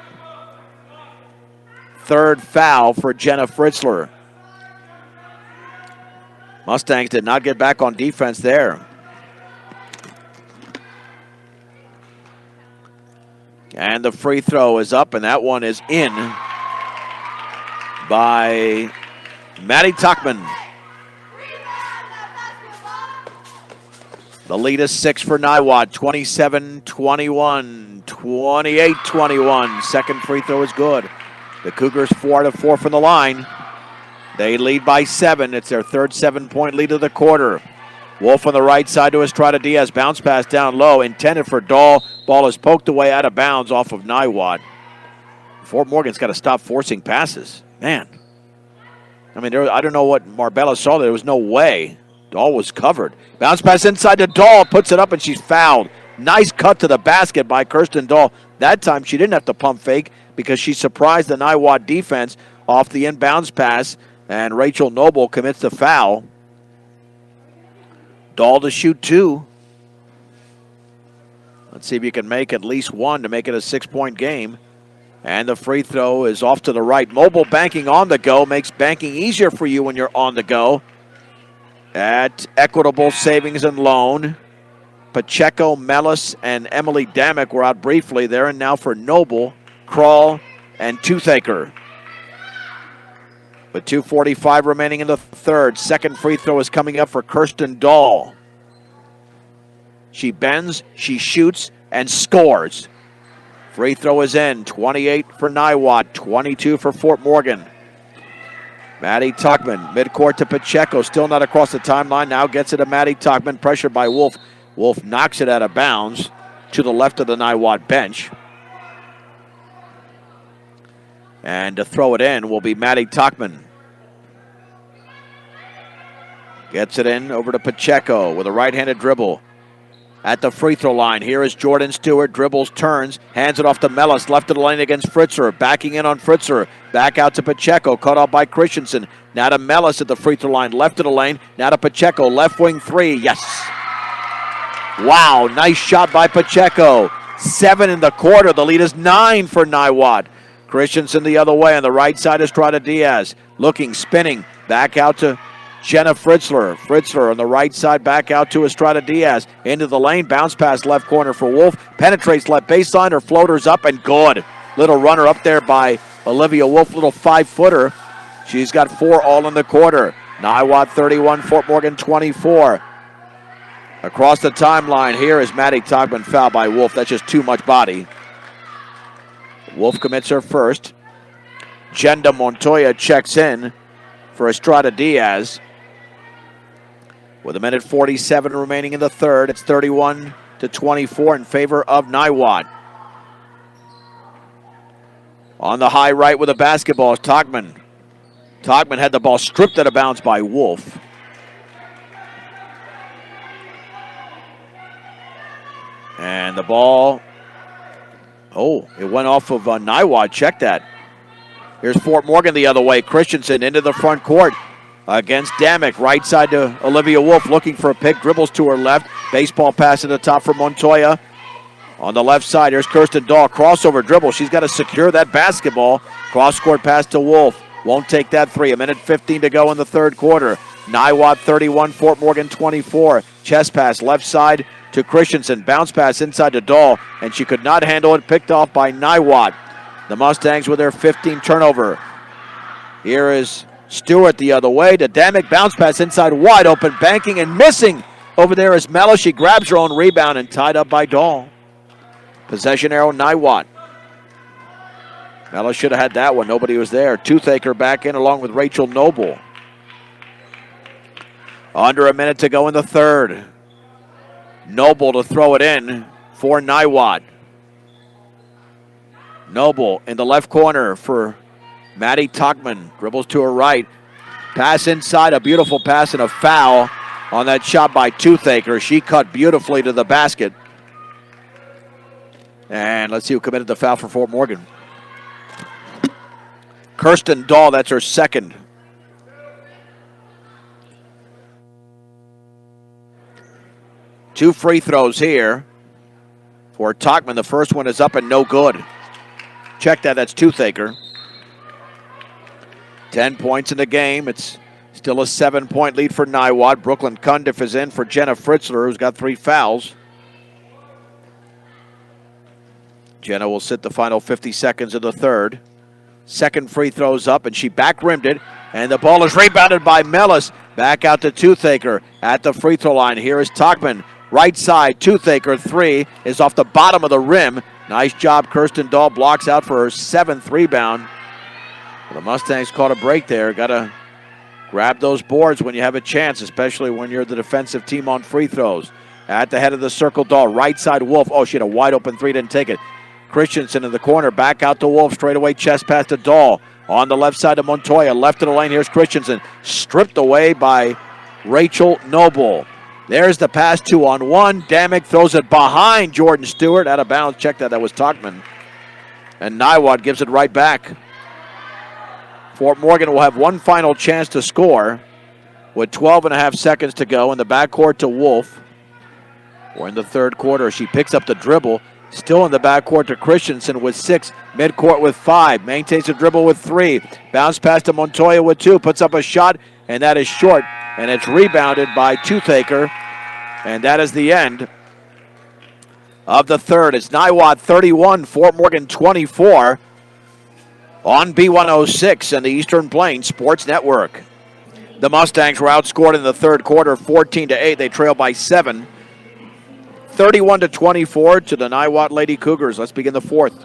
Third foul for Jenna Fritzler. Mustangs did not get back on defense there. And the free throw is up, and that one is in by Maddie Tuckman. The lead is 6 for Niwot, 27-21, 28-21. Second free throw is good. The Cougars 4 out of 4 from the line. They lead by 7. It's their third 7-point lead of the quarter. Wolf on the right side to Estrada Diaz. Bounce pass down low, intended for Dahl. Ball is poked away out of bounds off of Niwot. Fort Morgan's got to stop forcing passes. Man. I mean, I don't know what Marbella saw. There was no way. Dahl was covered. Bounce pass inside to Dahl. Puts it up and she's fouled. Nice cut to the basket by Kirsten Dahl. That time she didn't have to pump fake because she surprised the Niwot defense off the inbounds pass. And Rachel Noble commits the foul. Dahl to shoot 2. Let's see if you can make at least 1 to make it a 6-point game. And the free throw is off to the right. Mobile banking on the go makes banking easier for you when you're on the go. At Equitable Savings and Loan, Pacheco, Mellis, and Emily Damick were out briefly. They're in now for Noble, Kroll, and Toothaker. With 2:45 remaining in the third. Second free throw is coming up for Kirsten Dahl. She bends, she shoots, and scores. Free throw is in. 28 for Niwot, 22 for Fort Morgan. Maddie Tuckman, midcourt to Pacheco, still not across the timeline. Now gets it to Maddie Tuckman, pressured by Wolf. Wolf knocks it out of bounds to the left of the Niwot bench. And to throw it in will be Maddie Tuckman. Gets it in over to Pacheco with a right-handed dribble. At the free throw line, here is Jordan Stewart. Dribbles, turns, hands it off to Mellis. Left of the lane against Fritzer. Backing in on Fritzer. Back out to Pacheco. Cut off by Christensen. Now to Mellis at the free throw line. Left of the lane. Now to Pacheco. Left wing 3. Yes. Wow, nice shot by Pacheco. 7 in the quarter. The lead is 9 for Niwot. Christensen the other way on the right side is Estrada Diaz. Looking, spinning. Back out to Jenna Fritzler. Fritzler on the right side, back out to Estrada Diaz. Into the lane, bounce pass left corner for Wolf. Penetrates left baseline, her floater's up and good. Little runner up there by Olivia Wolf, little 5-footer. She's got 4 all in the quarter. Niwot 31, Fort Morgan 24. Across the timeline, here is Maddie Tuckman, fouled by Wolf. That's just too much body. Wolf commits her first. Jenda Montoya checks in for Estrada Diaz. With 1:47 remaining in the third, it's 31-24 in favor of Niwot. On the high right with the basketball is Tuckman. Tuckman had the ball stripped out of bounds by Wolf. And the ball, it went off of Niwot. Check that. Here's Fort Morgan the other way. Christensen into the front court against Damick. Right side to Olivia Wolf, looking for a pick. Dribbles to her left. Baseball pass to the top for Montoya. On the left side, here's Kirsten Dahl. Crossover dribble. She's got to secure that basketball. Cross-court pass to Wolf. Won't take that 3. 1:15 to go in the third quarter. Niwot 31, Fort Morgan 24. Chest pass left side to Christensen. Bounce pass inside to Dahl, and she could not handle it. Picked off by Niwot. The Mustangs with their 15th turnover. Here is Stewart the other way to Damick. Bounce pass inside, wide open, banking and missing. Over there is Mello. She grabs her own rebound and tied up by Dahl. Possession arrow, Niwot. Mello should have had that one. Nobody was there. Toothaker back in along with Rachel Noble. Under a minute to go in the third. Noble to throw it in for Niwot. Noble in the left corner for Maddie Tuckman. Dribbles to her right. Pass inside, a beautiful pass and a foul on that shot by Toothaker. She cut beautifully to the basket. And let's see who committed the foul for Fort Morgan. Kirsten Dahl, that's her second. Two free throws here for Tuckman. The first one is up and no good. Check that, that's Toothaker. 10 points in the game. It's still a 7-point lead for Niwot. Brooklyn Cundiff is in for Jenna Fritzler, who's got 3 fouls. Jenna will sit the final 50 seconds of the third. Second free throw's up, and she back-rimmed it. And the ball is rebounded by Mellis. Back out to Toothaker at the free throw line. Here is Tuckman. Right side, Toothaker, 3 is off the bottom of the rim. Nice job, Kirsten Dahl blocks out for her 7th rebound. The Mustangs caught a break there. Got to grab those boards when you have a chance, especially when you're the defensive team on free throws. At the head of the circle, Dahl. Right side, Wolf. Oh, she had a wide open 3, didn't take it. Christensen in the corner. Back out to Wolf. Straight away, chest pass to Dahl. On the left side of Montoya. Left of the lane, here's Christensen. Stripped away by Rachel Noble. There's the pass, 2-on-1. Damick throws it behind Jordan Stewart. Out of bounds. Check that. That was Tuckman. And Niwot gives it right back. Fort Morgan will have one final chance to score with 12.5 seconds to go in the backcourt to Wolf. We're in the third quarter. She picks up the dribble. Still in the backcourt to Christensen with 6. Midcourt with 5. Maintains the dribble with 3. Bounce pass to Montoya with 2. Puts up a shot, and that is short. And it's rebounded by Toothaker. And that is the end of the third. It's Niwot 31, Fort Morgan 24 on B106 and the Eastern Plains Sports Network. The Mustangs were outscored in the third quarter 14-8. They trail by 7. 31-24 to the Niwot Lady Cougars. Let's begin the fourth.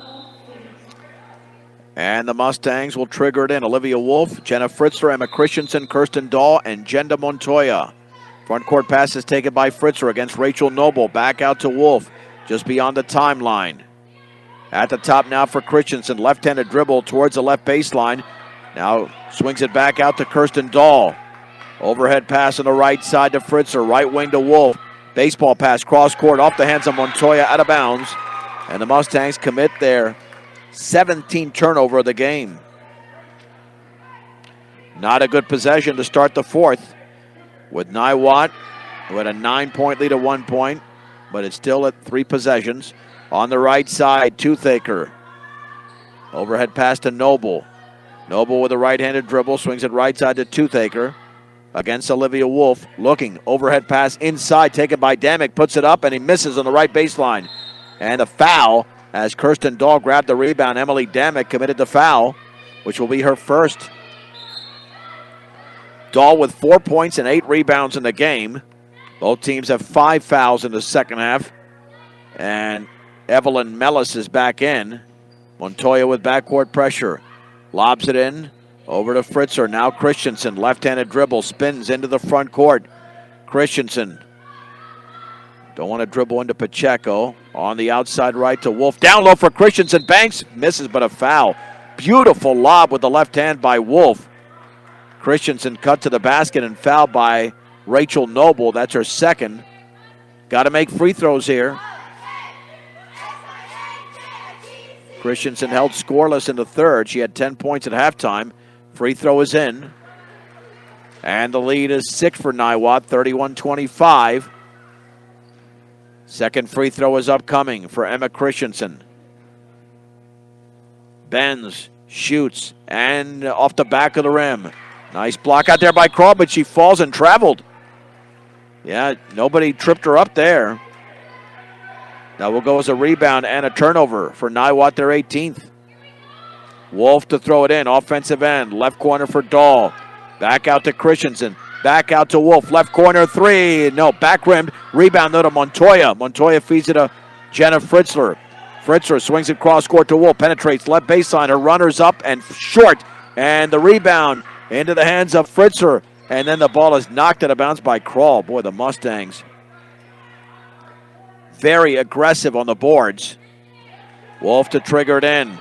And the Mustangs will trigger it in. Olivia Wolf, Jenna Fritzler, Emma Christensen, Kirsten Dahl, and Jenda Montoya. Front court pass is taken by Fritzler against Rachel Noble. Back out to Wolf, just beyond the timeline. At the top now for Christensen. Left-handed dribble towards the left baseline. Now swings it back out to Kirsten Dahl. Overhead pass on the right side to Fritzler. Right wing to Wolf. Baseball pass cross court off the hands of Montoya, out of bounds. And the Mustangs commit their 17th turnover of the game. Not a good possession to start the fourth. With Niwot, who had a 9-point lead at 1 point, but it's still at 3 possessions. On the right side, Toothaker. Overhead pass to Noble. Noble with a right-handed dribble, swings it right side to Toothaker. Against Olivia Wolf, looking, overhead pass inside, taken by Damick, puts it up, and he misses on the right baseline. And a foul as Kirsten Dahl grabbed the rebound. Emily Damick committed the foul, which will be her first. Dahl with 4 points and 8 rebounds in the game. Both teams have 5 fouls in the second half. And Evelyn Mellis is back in. Montoya with backcourt pressure. Lobs it in. Over to Fritzler. Now Christensen. Left-handed dribble. Spins into the front court. Christensen. Don't want to dribble into Pacheco. On the outside right to Wolf. Down low for Christensen. Banks. Misses, but a foul. Beautiful lob with the left hand by Wolf. Christensen cut to the basket and fouled by Rachel Noble. That's her second. Got to make free throws here. Christensen held scoreless in the third. She had 10 points at halftime. Free throw is in. And the lead is 6 for Niwot, 31-25. Second free throw is upcoming for Emma Christensen. Bends, shoots, and off the back of the rim. Nice block out there by Craw, but she falls and traveled. Yeah, nobody tripped her up there. That will go as a rebound and a turnover for Niwot, their 18th. Wolf to throw it in, offensive end, left corner for Dahl. Back out to Christensen, back out to Wolf, left corner 3. No, back rimmed, rebound though to Montoya. Montoya feeds it to Jenna Fritzler. Fritzler swings it cross court to Wolf, penetrates left baseline, her runner's up and short. And the rebound into the hands of Fritzler. And then the ball is knocked out of bounds by Kroll. Boy, the Mustangs very aggressive on the boards. Wolf to trigger it in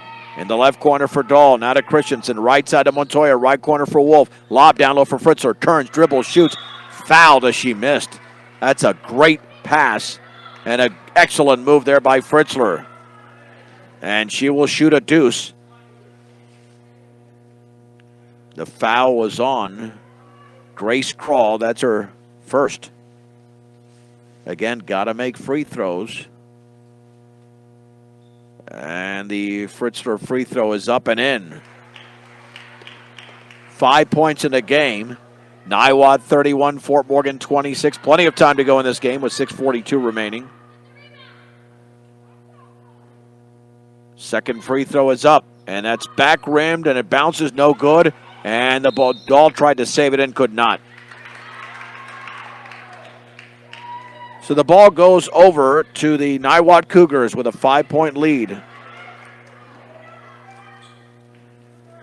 the left corner for Dahl. Now to Christensen. Right side to Montoya. Right corner for Wolf. Lob down low for Fritzler. Turns, dribbles, shoots. Fouled as she missed. That's a great pass and an excellent move there by Fritzler. And she will shoot a deuce. The foul was on Grace Kroll. That's her first. Again, got to make free throws. And the Fritzler free throw is up and in. 5 points in the game. Niwot 31, Fort Morgan 26. Plenty of time to go in this game with 6:42 remaining. Second free throw is up, and that's back rimmed, and it bounces no good. And the ball, Dahl tried to save it and could not. So the ball goes over to the Niwot Cougars with a 5-point lead.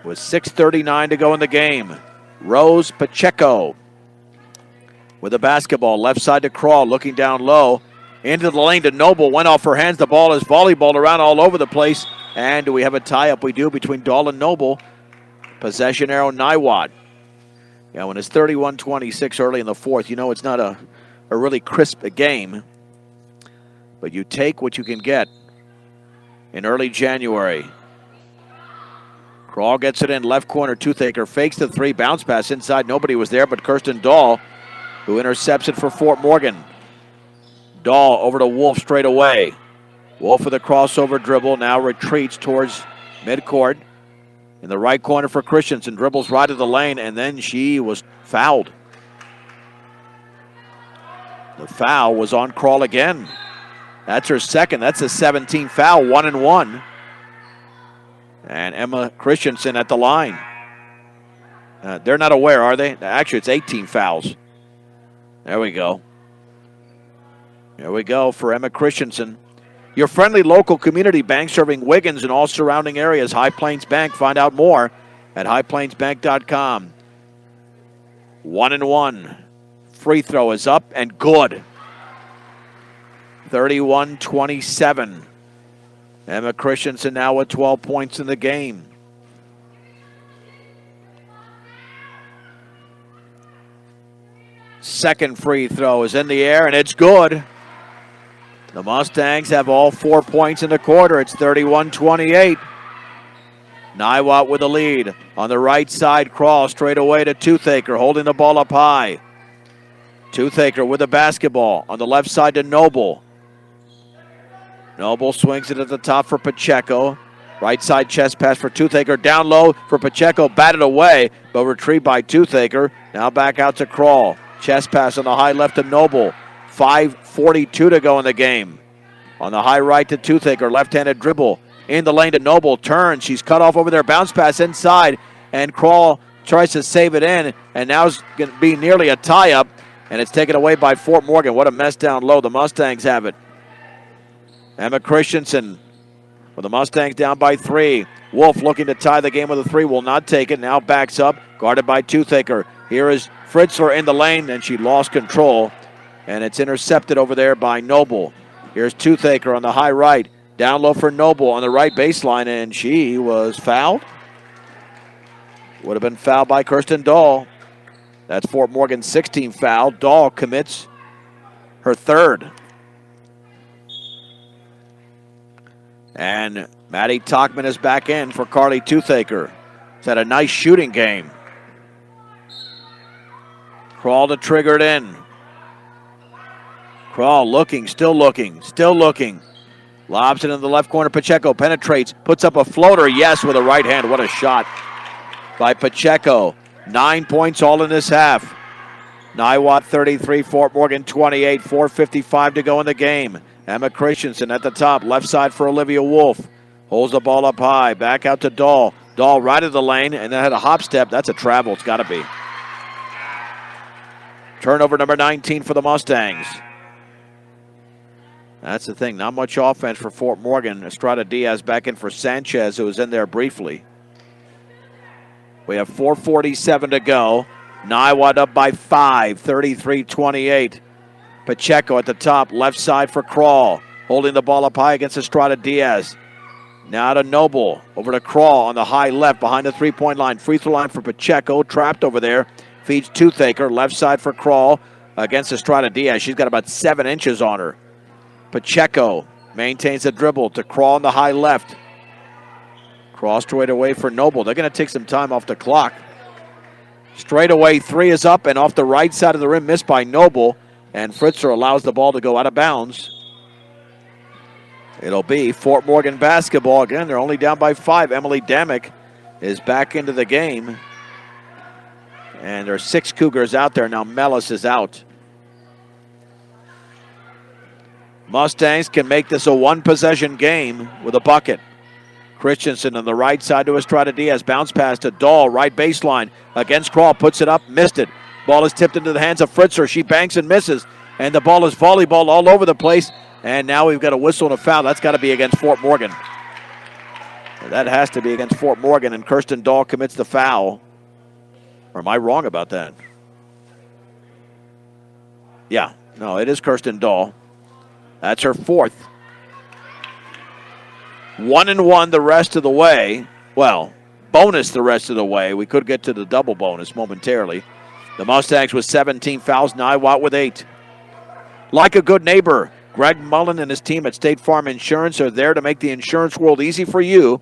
With 6:39 to go in the game. Rose Pacheco with the basketball. Left side to Kroll, looking down low. Into the lane to Noble. Went off her hands. The ball is volleyballed around all over the place. And do we have a tie-up? We do, between Dahl and Noble. Possession arrow, Niwot. Yeah, when it's 31-26 early in the fourth, you know it's not a really crisp game. But you take what you can get in early January. Kroll gets it in, left corner, Toothaker fakes the three, bounce pass inside. Nobody was there but Kirsten Dahl, who intercepts it for Fort Morgan. Dahl over to Wolf straight away. Wolf with a crossover dribble, now retreats towards midcourt. In the right corner for Christensen, dribbles right to the lane, and then she was fouled. The foul was on Kroll again. That's her second. That's a 17 foul, 1-1. And Emma Christensen at the line. They're not aware, are they? Actually, it's 18 fouls. There we go. There we go for Emma Christensen. Your friendly local community bank serving Wiggins and all surrounding areas. High Plains Bank. Find out more at highplainsbank.com. 1-1. Free throw is up and good. 31-27. Emma Christensen now with 12 points in the game. Second free throw is in the air, and it's good. The Mustangs have all 4 points in the quarter. It's 31-28. Niwot with the lead. On the right side, Kroll straight away to Toothaker, holding the ball up high. Toothaker with the basketball. On the left side to Noble. Noble swings it at the top for Pacheco. Right side chest pass for Toothaker. Down low for Pacheco. Batted away, but retrieved by Toothaker. Now back out to Kroll. Chest pass on the high left to Noble. 5:42 to go in the game. On the high right to Toothaker. Left-handed dribble. In the lane to Noble. Turns. She's cut off over there. Bounce pass inside. And Kroll tries to save it in. And now it's going to be nearly a tie-up. And it's taken away by Fort Morgan. What a mess down low. The Mustangs have it. Emma Christensen with the Mustangs down by 3. Wolf looking to tie the game with a 3. Will not take it. Now backs up. Guarded by Toothaker. Here is Fritzler in the lane. And she lost control. And it's intercepted over there by Noble. Here's Toothaker on the high right. Down low for Noble on the right baseline. And she was fouled. Would have been fouled by Kirsten Dahl. That's Fort Morgan's 16th foul. Dahl commits her third. And Maddie Talkman is back in for Carly Toothaker. It's had a nice shooting game. Kroll to trigger it in. Kroll looking, still looking, still looking. Lobs it in the left corner. Pacheco penetrates, puts up a floater. Yes, with a right hand. What a shot by Pacheco. 9 points all in this half. Niwot 33, Fort Morgan 28, 4:55 to go in the game. Emma Christensen at the top, left side for Olivia Wolf. Holds the ball up high, back out to Dahl. Dahl right of the lane, and then had a hop step. That's a travel, it's got to be. Turnover number 19 for the Mustangs. That's the thing, not much offense for Fort Morgan. Estrada Diaz back in for Sanchez, who was in there briefly. We have 4:47 to go. Niwot up by 5, 33-28. Pacheco at the top, left side for Crawl. Holding the ball up high against Estrada Diaz. Now to Noble, over to Crawl on the high left behind the three-point line. Free throw line for Pacheco, trapped over there. Feeds Toothaker, left side for Crawl against Estrada Diaz. She's got about 7 inches on her. Pacheco maintains the dribble to Crawl on the high left. Crawl straight away for Noble. They're going to take some time off the clock. Straight away, 3 is up and off the right side of the rim, missed by Noble. And Fritzler allows the ball to go out of bounds. It'll be Fort Morgan basketball. Again, they're only down by 5. Emily Damick is back into the game. And there are 6 Cougars out there. Now Mellis is out. Mustangs can make this a 1-possession game with a bucket. Christensen on the right side to Estrada Diaz. Bounce pass to Dahl, right baseline. Against Crawl, puts it up, missed it. Ball is tipped into the hands of Fritzler. She banks and misses. And the ball is volleyball all over the place. And now we've got a whistle and a foul. That's got to be against Fort Morgan. That has to be against Fort Morgan. And Kirsten Dahl commits the foul. Or am I wrong about that? Yeah, no, it is Kirsten Dahl. That's her 4th. 1-1 the rest of the way. Well, bonus the rest of the way. We could get to the double bonus momentarily. The Mustangs with 17 fouls, Niwot with 8. Like a good neighbor, Greg Mullen and his team at State Farm Insurance are there to make the insurance world easy for you.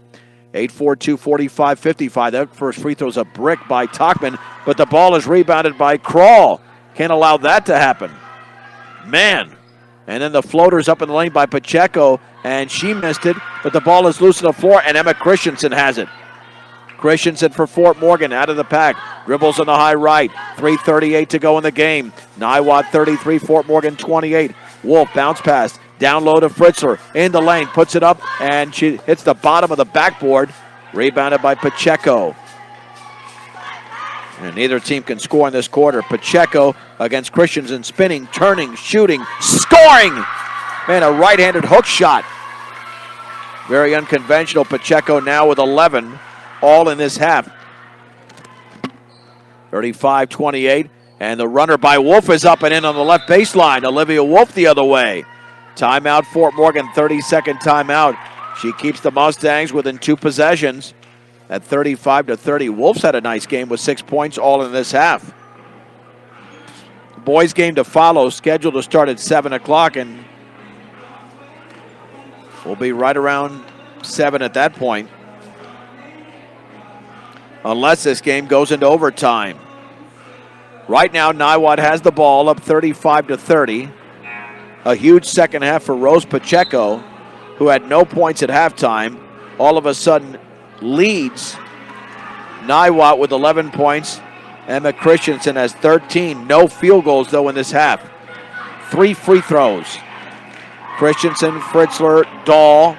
842-45-55. That first free throw is a brick by Tachman, but the ball is rebounded by Crawl. Can't allow that to happen. Man. And then the floater's up in the lane by Pacheco, and she missed it, but the ball is loose on the floor, and Emma Christensen has it. Christensen for Fort Morgan out of the pack. Dribbles on the high right. 3:38 to go in the game. Niwot 33, Fort Morgan 28. Wolf bounce pass. Down low to Fritzler. In the lane. Puts it up and she hits the bottom of the backboard. Rebounded by Pacheco. And neither team can score in this quarter. Pacheco against Christensen. Spinning, turning, shooting, scoring! Man, a right-handed hook shot. Very unconventional. Pacheco now with 11. All in this half. 35-28. And the runner by Wolf is up and in on the left baseline. Olivia Wolf the other way. Timeout, Fort Morgan, 30-second timeout. She keeps the Mustangs within 2 possessions at 35-30. Wolf's had a nice game with 6 points all in this half. The boys' game to follow, scheduled to start at 7 o'clock, and we'll be right around 7 at that point. Unless this game goes into overtime. Right now, Niwot has the ball up 35-30. A huge second half for Rose Pacheco, who had no points at halftime. All of a sudden leads. Niwot with 11 points. Emma Christensen has 13. No field goals, though, in this half. 3 free throws. Christensen, Fritzler, Dahl,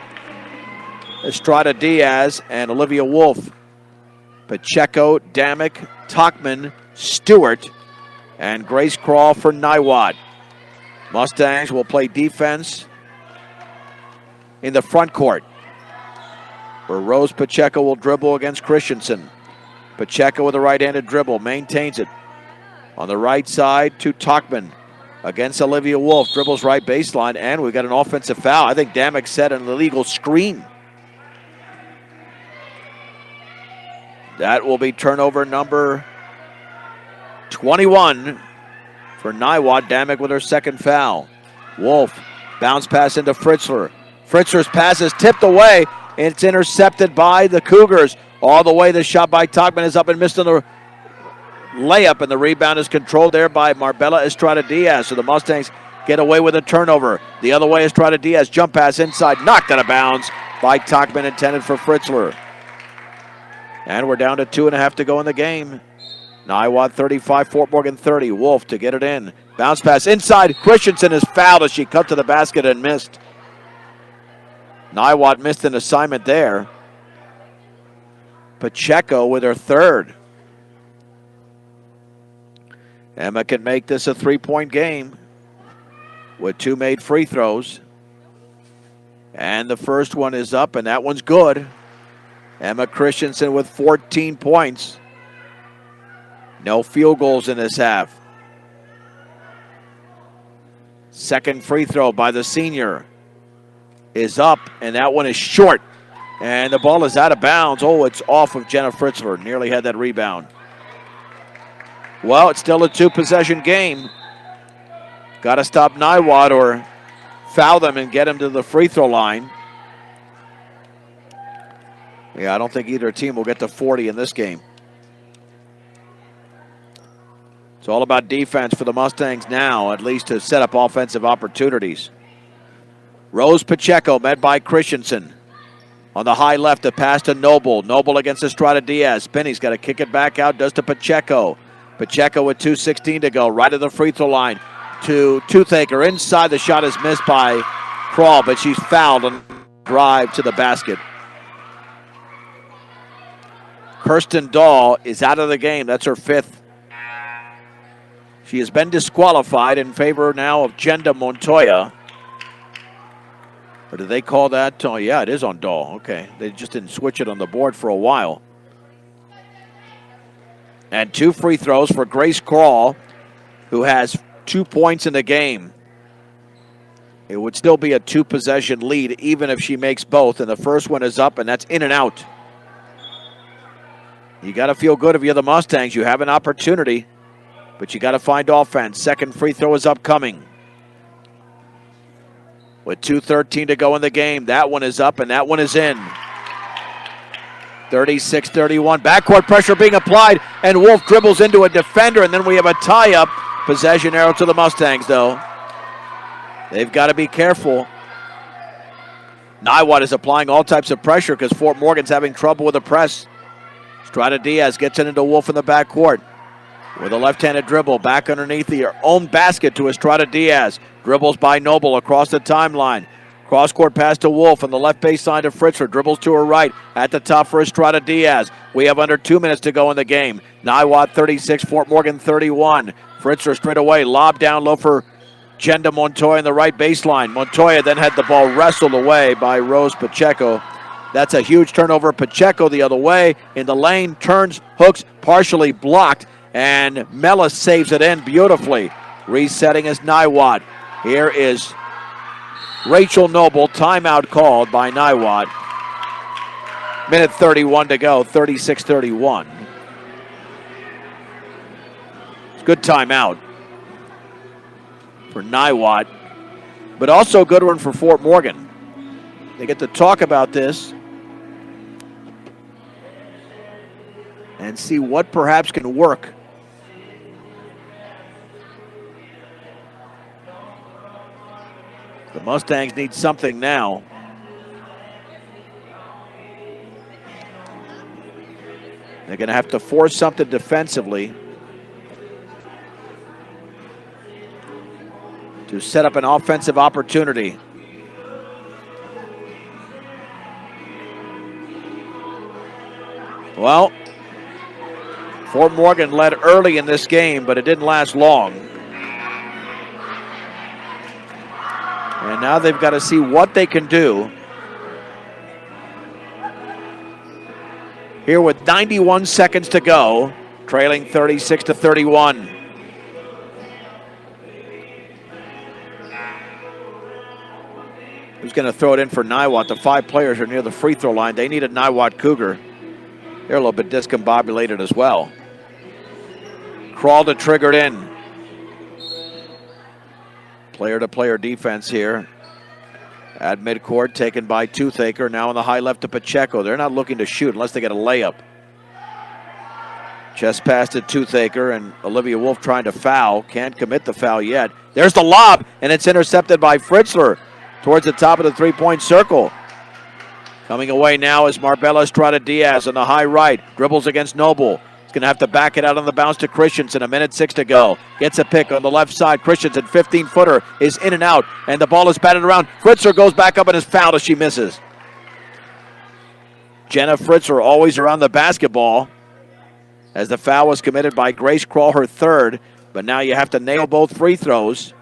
Estrada Diaz, and Olivia Wolf. Pacheco, Damick, Tachman, Stewart, and Grace Crawl for Niwot. Mustangs will play defense in the front court, where Rose Pacheco will dribble against Christensen. Pacheco with a right-handed dribble, maintains it. On the right side to Tachman against Olivia Wolf. Dribbles right baseline, and we've got an offensive foul. I think Damick set an illegal screen. That will be turnover number 21 for Niwot. Damick with her second foul. Wolf, bounce pass into Fritzler. Fritzler's pass is tipped away. It's intercepted by the Cougars. All the way, the shot by Tachman is up and missed on the layup, and the rebound is controlled there by Marbella Estrada Diaz. So the Mustangs get away with a turnover. The other way, Estrada Diaz, jump pass inside, knocked out of bounds by Tachman, intended for Fritzler. And we're down to 2.5 to go in the game. Niwot 35, Fort Morgan 30. Wolf to get it in. Bounce pass inside. Christensen is fouled as she cut to the basket and missed. Niwot missed an assignment there. Pacheco with her third. Emma can make this a 3-point game with 2 made free throws. And the first one is up, and that one's good. Emma Christensen with 14 points. No field goals in this half. Second free throw by the senior is up, and that one is short. And the ball is out of bounds. Oh, it's off of Jenna Fritzler. Nearly had that rebound. Well, it's still a two-possession game. Got to stop Niwot or foul them and get him to the free throw line. Yeah, I don't think either team will get to 40 in this game. It's all about defense for the Mustangs now, at least to set up offensive opportunities. Rose Pacheco met by Christensen. On the high left, a pass to Noble. Noble against Estrada Diaz. Spinney's got to kick it back out, does to Pacheco. Pacheco with 2:16 to go, right at the free throw line to Toothaker. Inside, the shot is missed by Crawl, but she's fouled and drive to the basket. Kirsten Dahl is out of the game. That's her fifth. She has been disqualified in favor now of Jenda Montoya. Or did they call that? Oh, yeah, it is on Dahl. Okay. They just didn't switch it on the board for a while. And two free throws for Grace Crawl, who has 2 points in the game. It would still be a two-possession lead even if she makes both. And the first one is up, and that's in and out. You got to feel good if you're the Mustangs. You have an opportunity, but you got to find offense. Second free throw is upcoming. With 2:13 to go in the game, that one is up and that one is in. 36-31. Backcourt pressure being applied, and Wolf dribbles into a defender, and then we have a tie-up. Possession arrow to the Mustangs, though. They've got to be careful. Niwot is applying all types of pressure because Fort Morgan's having trouble with the press. Estrada Diaz gets it into Wolf in the backcourt. With a left-handed dribble, back underneath the own basket to Estrada Diaz. Dribbles by Noble across the timeline. Cross-court pass to Wolf on the left baseline to Fritzler. Dribbles to her right. At the top for Estrada Diaz. We have under 2 minutes to go in the game. Niwot 36, Fort Morgan 31. Fritzler straight away. Lob down low for Jenda Montoya in the right baseline. Montoya then had the ball wrestled away by Rose Pacheco. That's a huge turnover. Pacheco the other way in the lane. Turns, hooks, partially blocked. And Mellis saves it in beautifully. Resetting is Niwot. Here is Rachel Noble. Timeout called by Niwot. Minute 31 to go. 36-31. It's a good timeout for Niwot, but also a good one for Fort Morgan. They get to talk about this and see what perhaps can work. The Mustangs need something now. They're going to have to force something defensively to set up an offensive opportunity. Well, Fort Morgan led early in this game, but it didn't last long. And now they've got to see what they can do. Here with 91 seconds to go, trailing 36-31. Who's going to throw it in for Niwot? The five players are near the free throw line. They need a Niwot Cougar. They're a little bit discombobulated as well. Crawled and triggered in. Player-to-player defense here. At midcourt, taken by Toothaker. Now on the high left to Pacheco. They're not looking to shoot unless they get a layup. Chest pass to Toothaker, and Olivia Wolf trying to foul. Can't commit the foul yet. There's the lob, and it's intercepted by Fritzler towards the top of the three-point circle. Coming away now is Marbella Estrada Diaz on the high right. Dribbles against Noble. Going to have to back it out on the bounce to Christensen. 1:06 to go. Gets a pick on the left side. Christensen, 15-footer, is in and out, and the ball is batted around. Fritzler goes back up and is fouled as she misses. Jenna Fritzler always around the basketball as the foul was committed by Grace Crawl, her third, but now you have to nail both free throws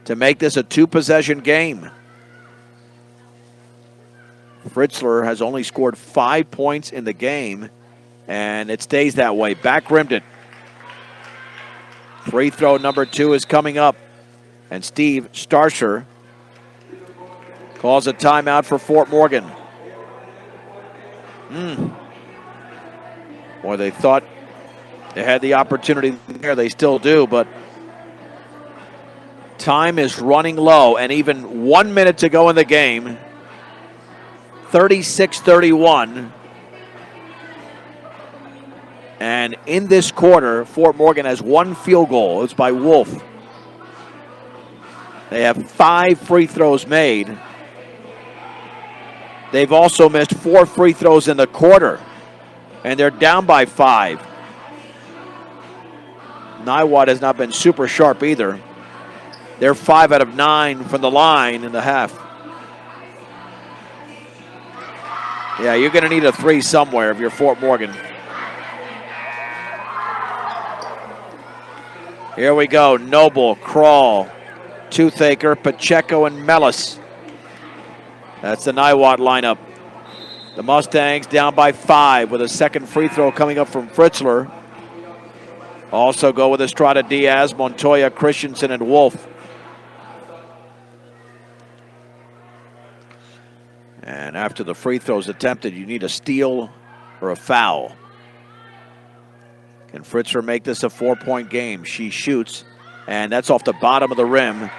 to make this a two-possession game. Fritzler has only scored 5 points in the game, and it stays that way. Back rimmed it Free throw number 2 is coming up. And Steve Starsher calls a timeout for Fort Morgan. Boy, they thought they had the opportunity there. They still do, but time is running low. And even 1 minute to go in the game, 36-31. And in this quarter, Fort Morgan has 1 field goal. It's by Wolf. They have 5 free throws made. They've also missed 4 free throws in the quarter, and they're down by 5. Niwot has not been super sharp either. They're 5 out of 9 from the line in the half. Yeah, you're going to need a 3 somewhere if you're Fort Morgan. Here we go. Noble, Crawl, Toothaker, Pacheco, and Mellis. That's the Niwot lineup. The Mustangs down by 5 with a second free throw coming up from Fritzler. Also go with Estrada Diaz, Montoya, Christensen, and Wolf. And after the free throws attempted, you need a steal or a foul. Can Fritzler make this a 4-point game? She shoots, and that's off the bottom of the rim.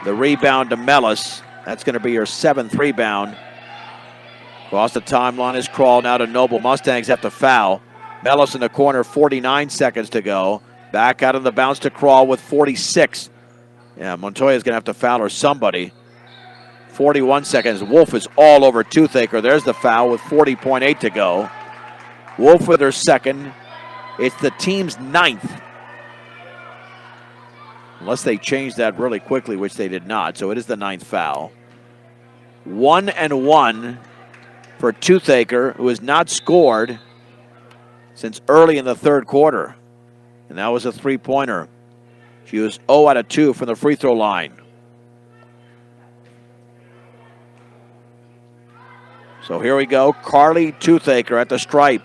The rebound to Mellis. That's going to be her 7th rebound. Across the timeline is Crawl, now to Noble. Mustangs have to foul. Mellis in the corner, 49 seconds to go. Back out of the bounce to Crawl with 46. Yeah, Montoya's going to have to foul or somebody. 41 seconds. Wolf is all over Toothaker. There's the foul with 40.8 to go. Wolf with her 2nd. It's the team's 9th. Unless they changed that really quickly, which they did not. So it is the 9th foul. 1-1 for Toothaker, who has not scored since early in the 3rd quarter. And that was a 3-pointer. She was 0 out of 2 from the free throw line. So here we go. Carly Toothaker at the stripe.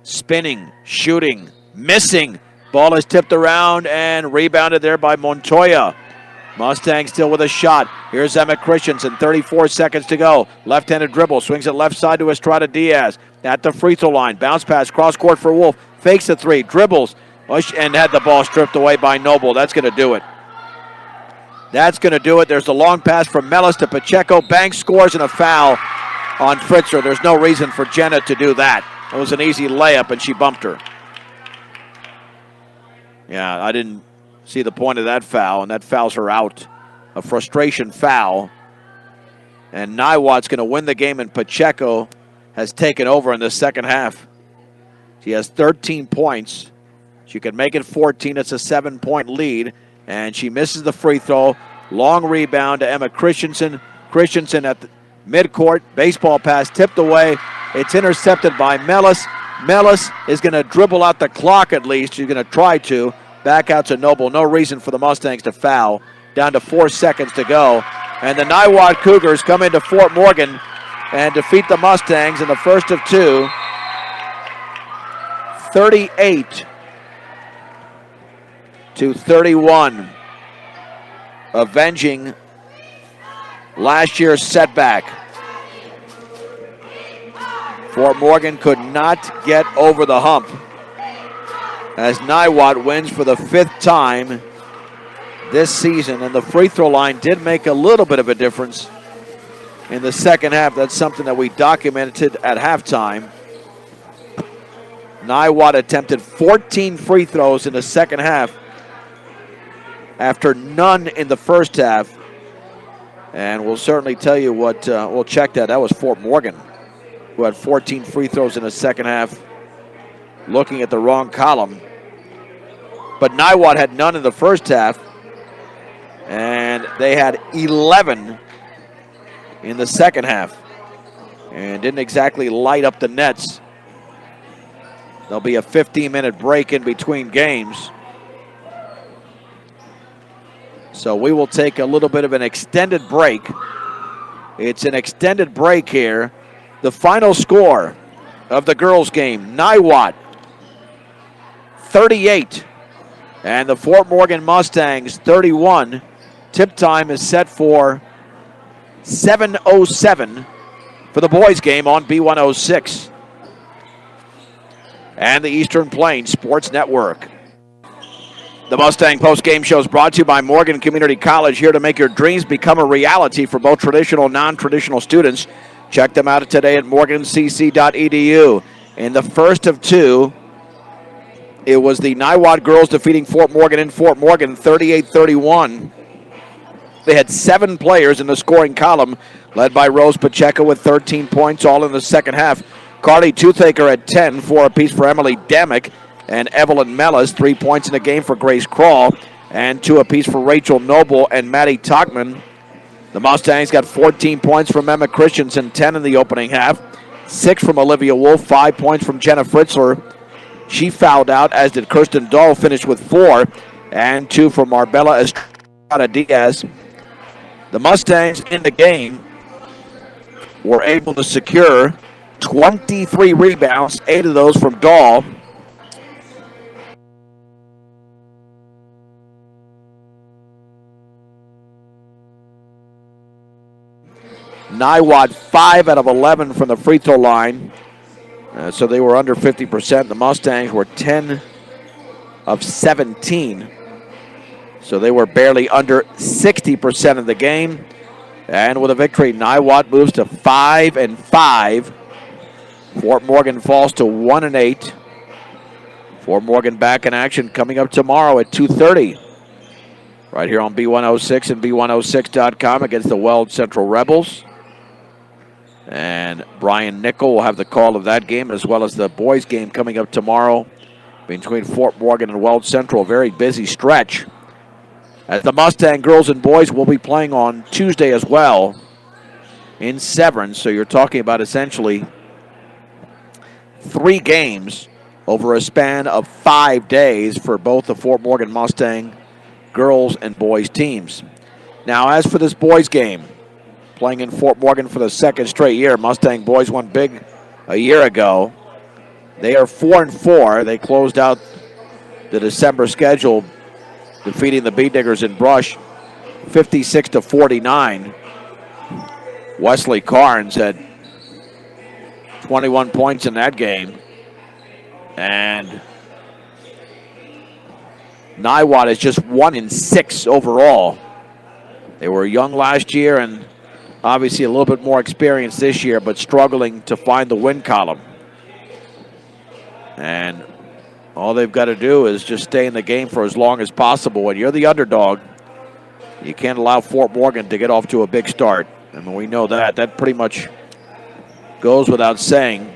Spinning, shooting, missing. Ball is tipped around and rebounded there by Montoya. Mustang still with a shot. Here's Emma Christensen, 34 seconds to go. Left-handed dribble, swings it left side to Estrada Diaz. At the free throw line, bounce pass, cross court for Wolf. Fakes a 3, dribbles, and had the ball stripped away by Noble. That's going to do it. That's going to do it. There's the long pass from Mellis to Pacheco. Banks scores and a foul on Fritzler. There's no reason for Jenna to do that. It was an easy layup, and she bumped her. Yeah, I didn't see the point of that foul, and that fouls her out. A frustration foul. And Niwot's going to win the game, and Pacheco has taken over in the second half. She has 13 points. She could make it 14. It's a 7-point lead, and she misses the free throw. Long rebound to Emma Christensen. Christensen at the midcourt. Baseball pass tipped away. It's intercepted by Mellis. Mellis is going to dribble out the clock at least. She's going to try to. Back out to Noble. No reason for the Mustangs to foul. Down to 4 seconds to go. And the Niwot Cougars come into Fort Morgan and defeat the Mustangs in the first of 2. 38-31. Avenging last year's setback. Fort Morgan could not get over the hump as Niwot wins for the 5th time this season. And the free throw line did make a little bit of a difference in the second half. That's something that we documented at halftime. Niwot attempted 14 free throws in the second half after none in the first half. And we'll certainly tell you what, we'll check that. That was Fort Morgan, who had 14 free throws in the second half. Looking at the wrong column. But Niwot had none in the first half. And they had 11 in the second half. And didn't exactly light up the nets. There'll be a 15-minute break in between games. So we will take a little bit of an extended break. It's an extended break here. The final score of the girls' game, Niwot 38. And the Fort Morgan Mustangs 31. Tip time is set for 7:07 for the boys game on B106 and the Eastern Plains Sports Network. The Mustang post-game show is brought to you by Morgan Community College, here to make your dreams become a reality for both traditional and non-traditional students. Check them out today at morgancc.edu. In the first of two, it was the Niwot girls defeating Fort Morgan in Fort Morgan 38-31. They had 7 players in the scoring column, led by Rose Pacheco with 13 points, all in the second half. Carly Toothaker had 10, 4 apiece for Emily Damick, and Evelyn Mellis, 3 points in the game for Grace Crawl, and 2 apiece for Rachel Noble and Maddie Talkman. The Mustangs got 14 points from Emma Christensen, 10 in the opening half, 6 from Olivia Wolf, 5 points from Jenna Fritzler. She fouled out, as did Kirsten Dahl, finished with 4, and 2 from Marbella Estrada Diaz. The Mustangs in the game were able to secure 23 rebounds, 8 of those from Dahl. Niwot 5 out of 11 from the free throw line. So they were under 50%. The Mustangs were 10 of 17. So they were barely under 60% of the game. And with a victory, Niwot moves to 5-5. Fort Morgan falls to 1-8. Fort Morgan back in action coming up tomorrow at 2:30. Right here on B106 and B106.com against the Weld Central Rebels. And Brian Nickel will have the call of that game, as well as the boys game coming up tomorrow between Fort Morgan and Weld Central. A very busy stretch, as the Mustang girls and boys will be playing on Tuesday as well in Severn. So you're talking about essentially 3 games over a span of 5 days for both the Fort Morgan Mustang girls and boys teams. Now, as for this boys game, playing in Fort Morgan for the second straight year, Mustang boys won big a year ago. They are 4-4. They closed out the December schedule, defeating the Bee Diggers in Brush 56-49. Wesley Carnes had 21 points in that game. And Niwot is just 1-6 overall. They were young last year and obviously a little bit more experience this year, but struggling to find the win column. And all they've got to do is just stay in the game for as long as possible. When you're the underdog, you can't allow Fort Morgan to get off to a big start. I mean, we know that. That pretty much goes without saying.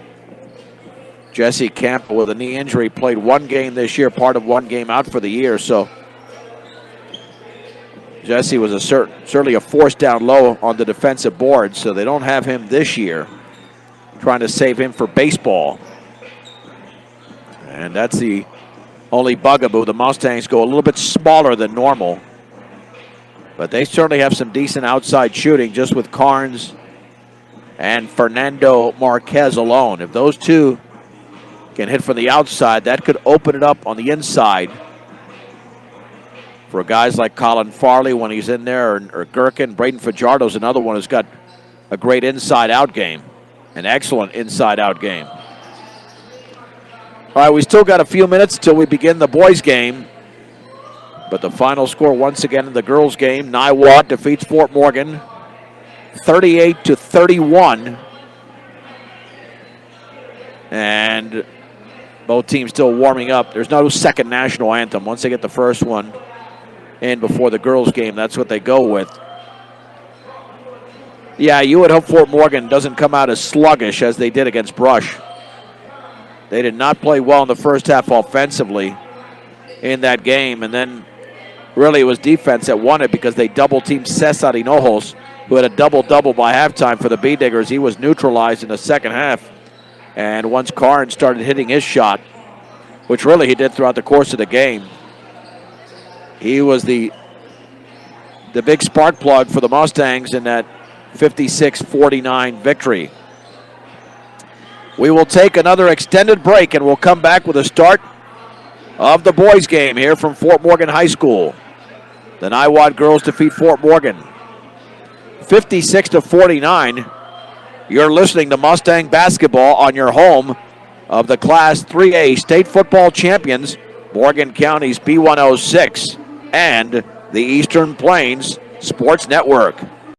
Jesse Campbell with a knee injury played 1 game this year, part of 1 game out for the year. So Jesse was certainly a force down low on the defensive board, so they don't have him this year, trying to save him for baseball. And that's the only bugaboo. The Mustangs go a little bit smaller than normal, but they certainly have some decent outside shooting just with Carnes and Fernando Marquez alone. If those two can hit from the outside, that could open it up on the inside for guys like Colin Farley when he's in there, or Gherkin. Braden Fajardo's another one who's got a great inside-out game, an excellent inside-out game. All right, we still got a few minutes till we begin the boys' game. But the final score once again in the girls' game, Niwot defeats Fort Morgan 38-31. And both teams still warming up. There's no second national anthem. Once they get the first one in before the girls' game, that's what they go with. Yeah, you would hope Fort Morgan doesn't come out as sluggish as they did against Brush. They did not play well in the first half offensively in that game, and then really it was defense that won it because they double-teamed Cesar Hinojos, who had a double-double by halftime for the Bee Diggers. He was neutralized in the second half, and once Carnes started hitting his shot, which really he did throughout the course of the game, he was the big spark plug for the Mustangs in that 56-49 victory. We will take another extended break, and we'll come back with a start of the boys game here from Fort Morgan High School. The Niwot girls defeat Fort Morgan 56-49. You're listening to Mustang basketball on your home of the Class 3A state football champions, Morgan County's B106, and the Eastern Plains Sports Network.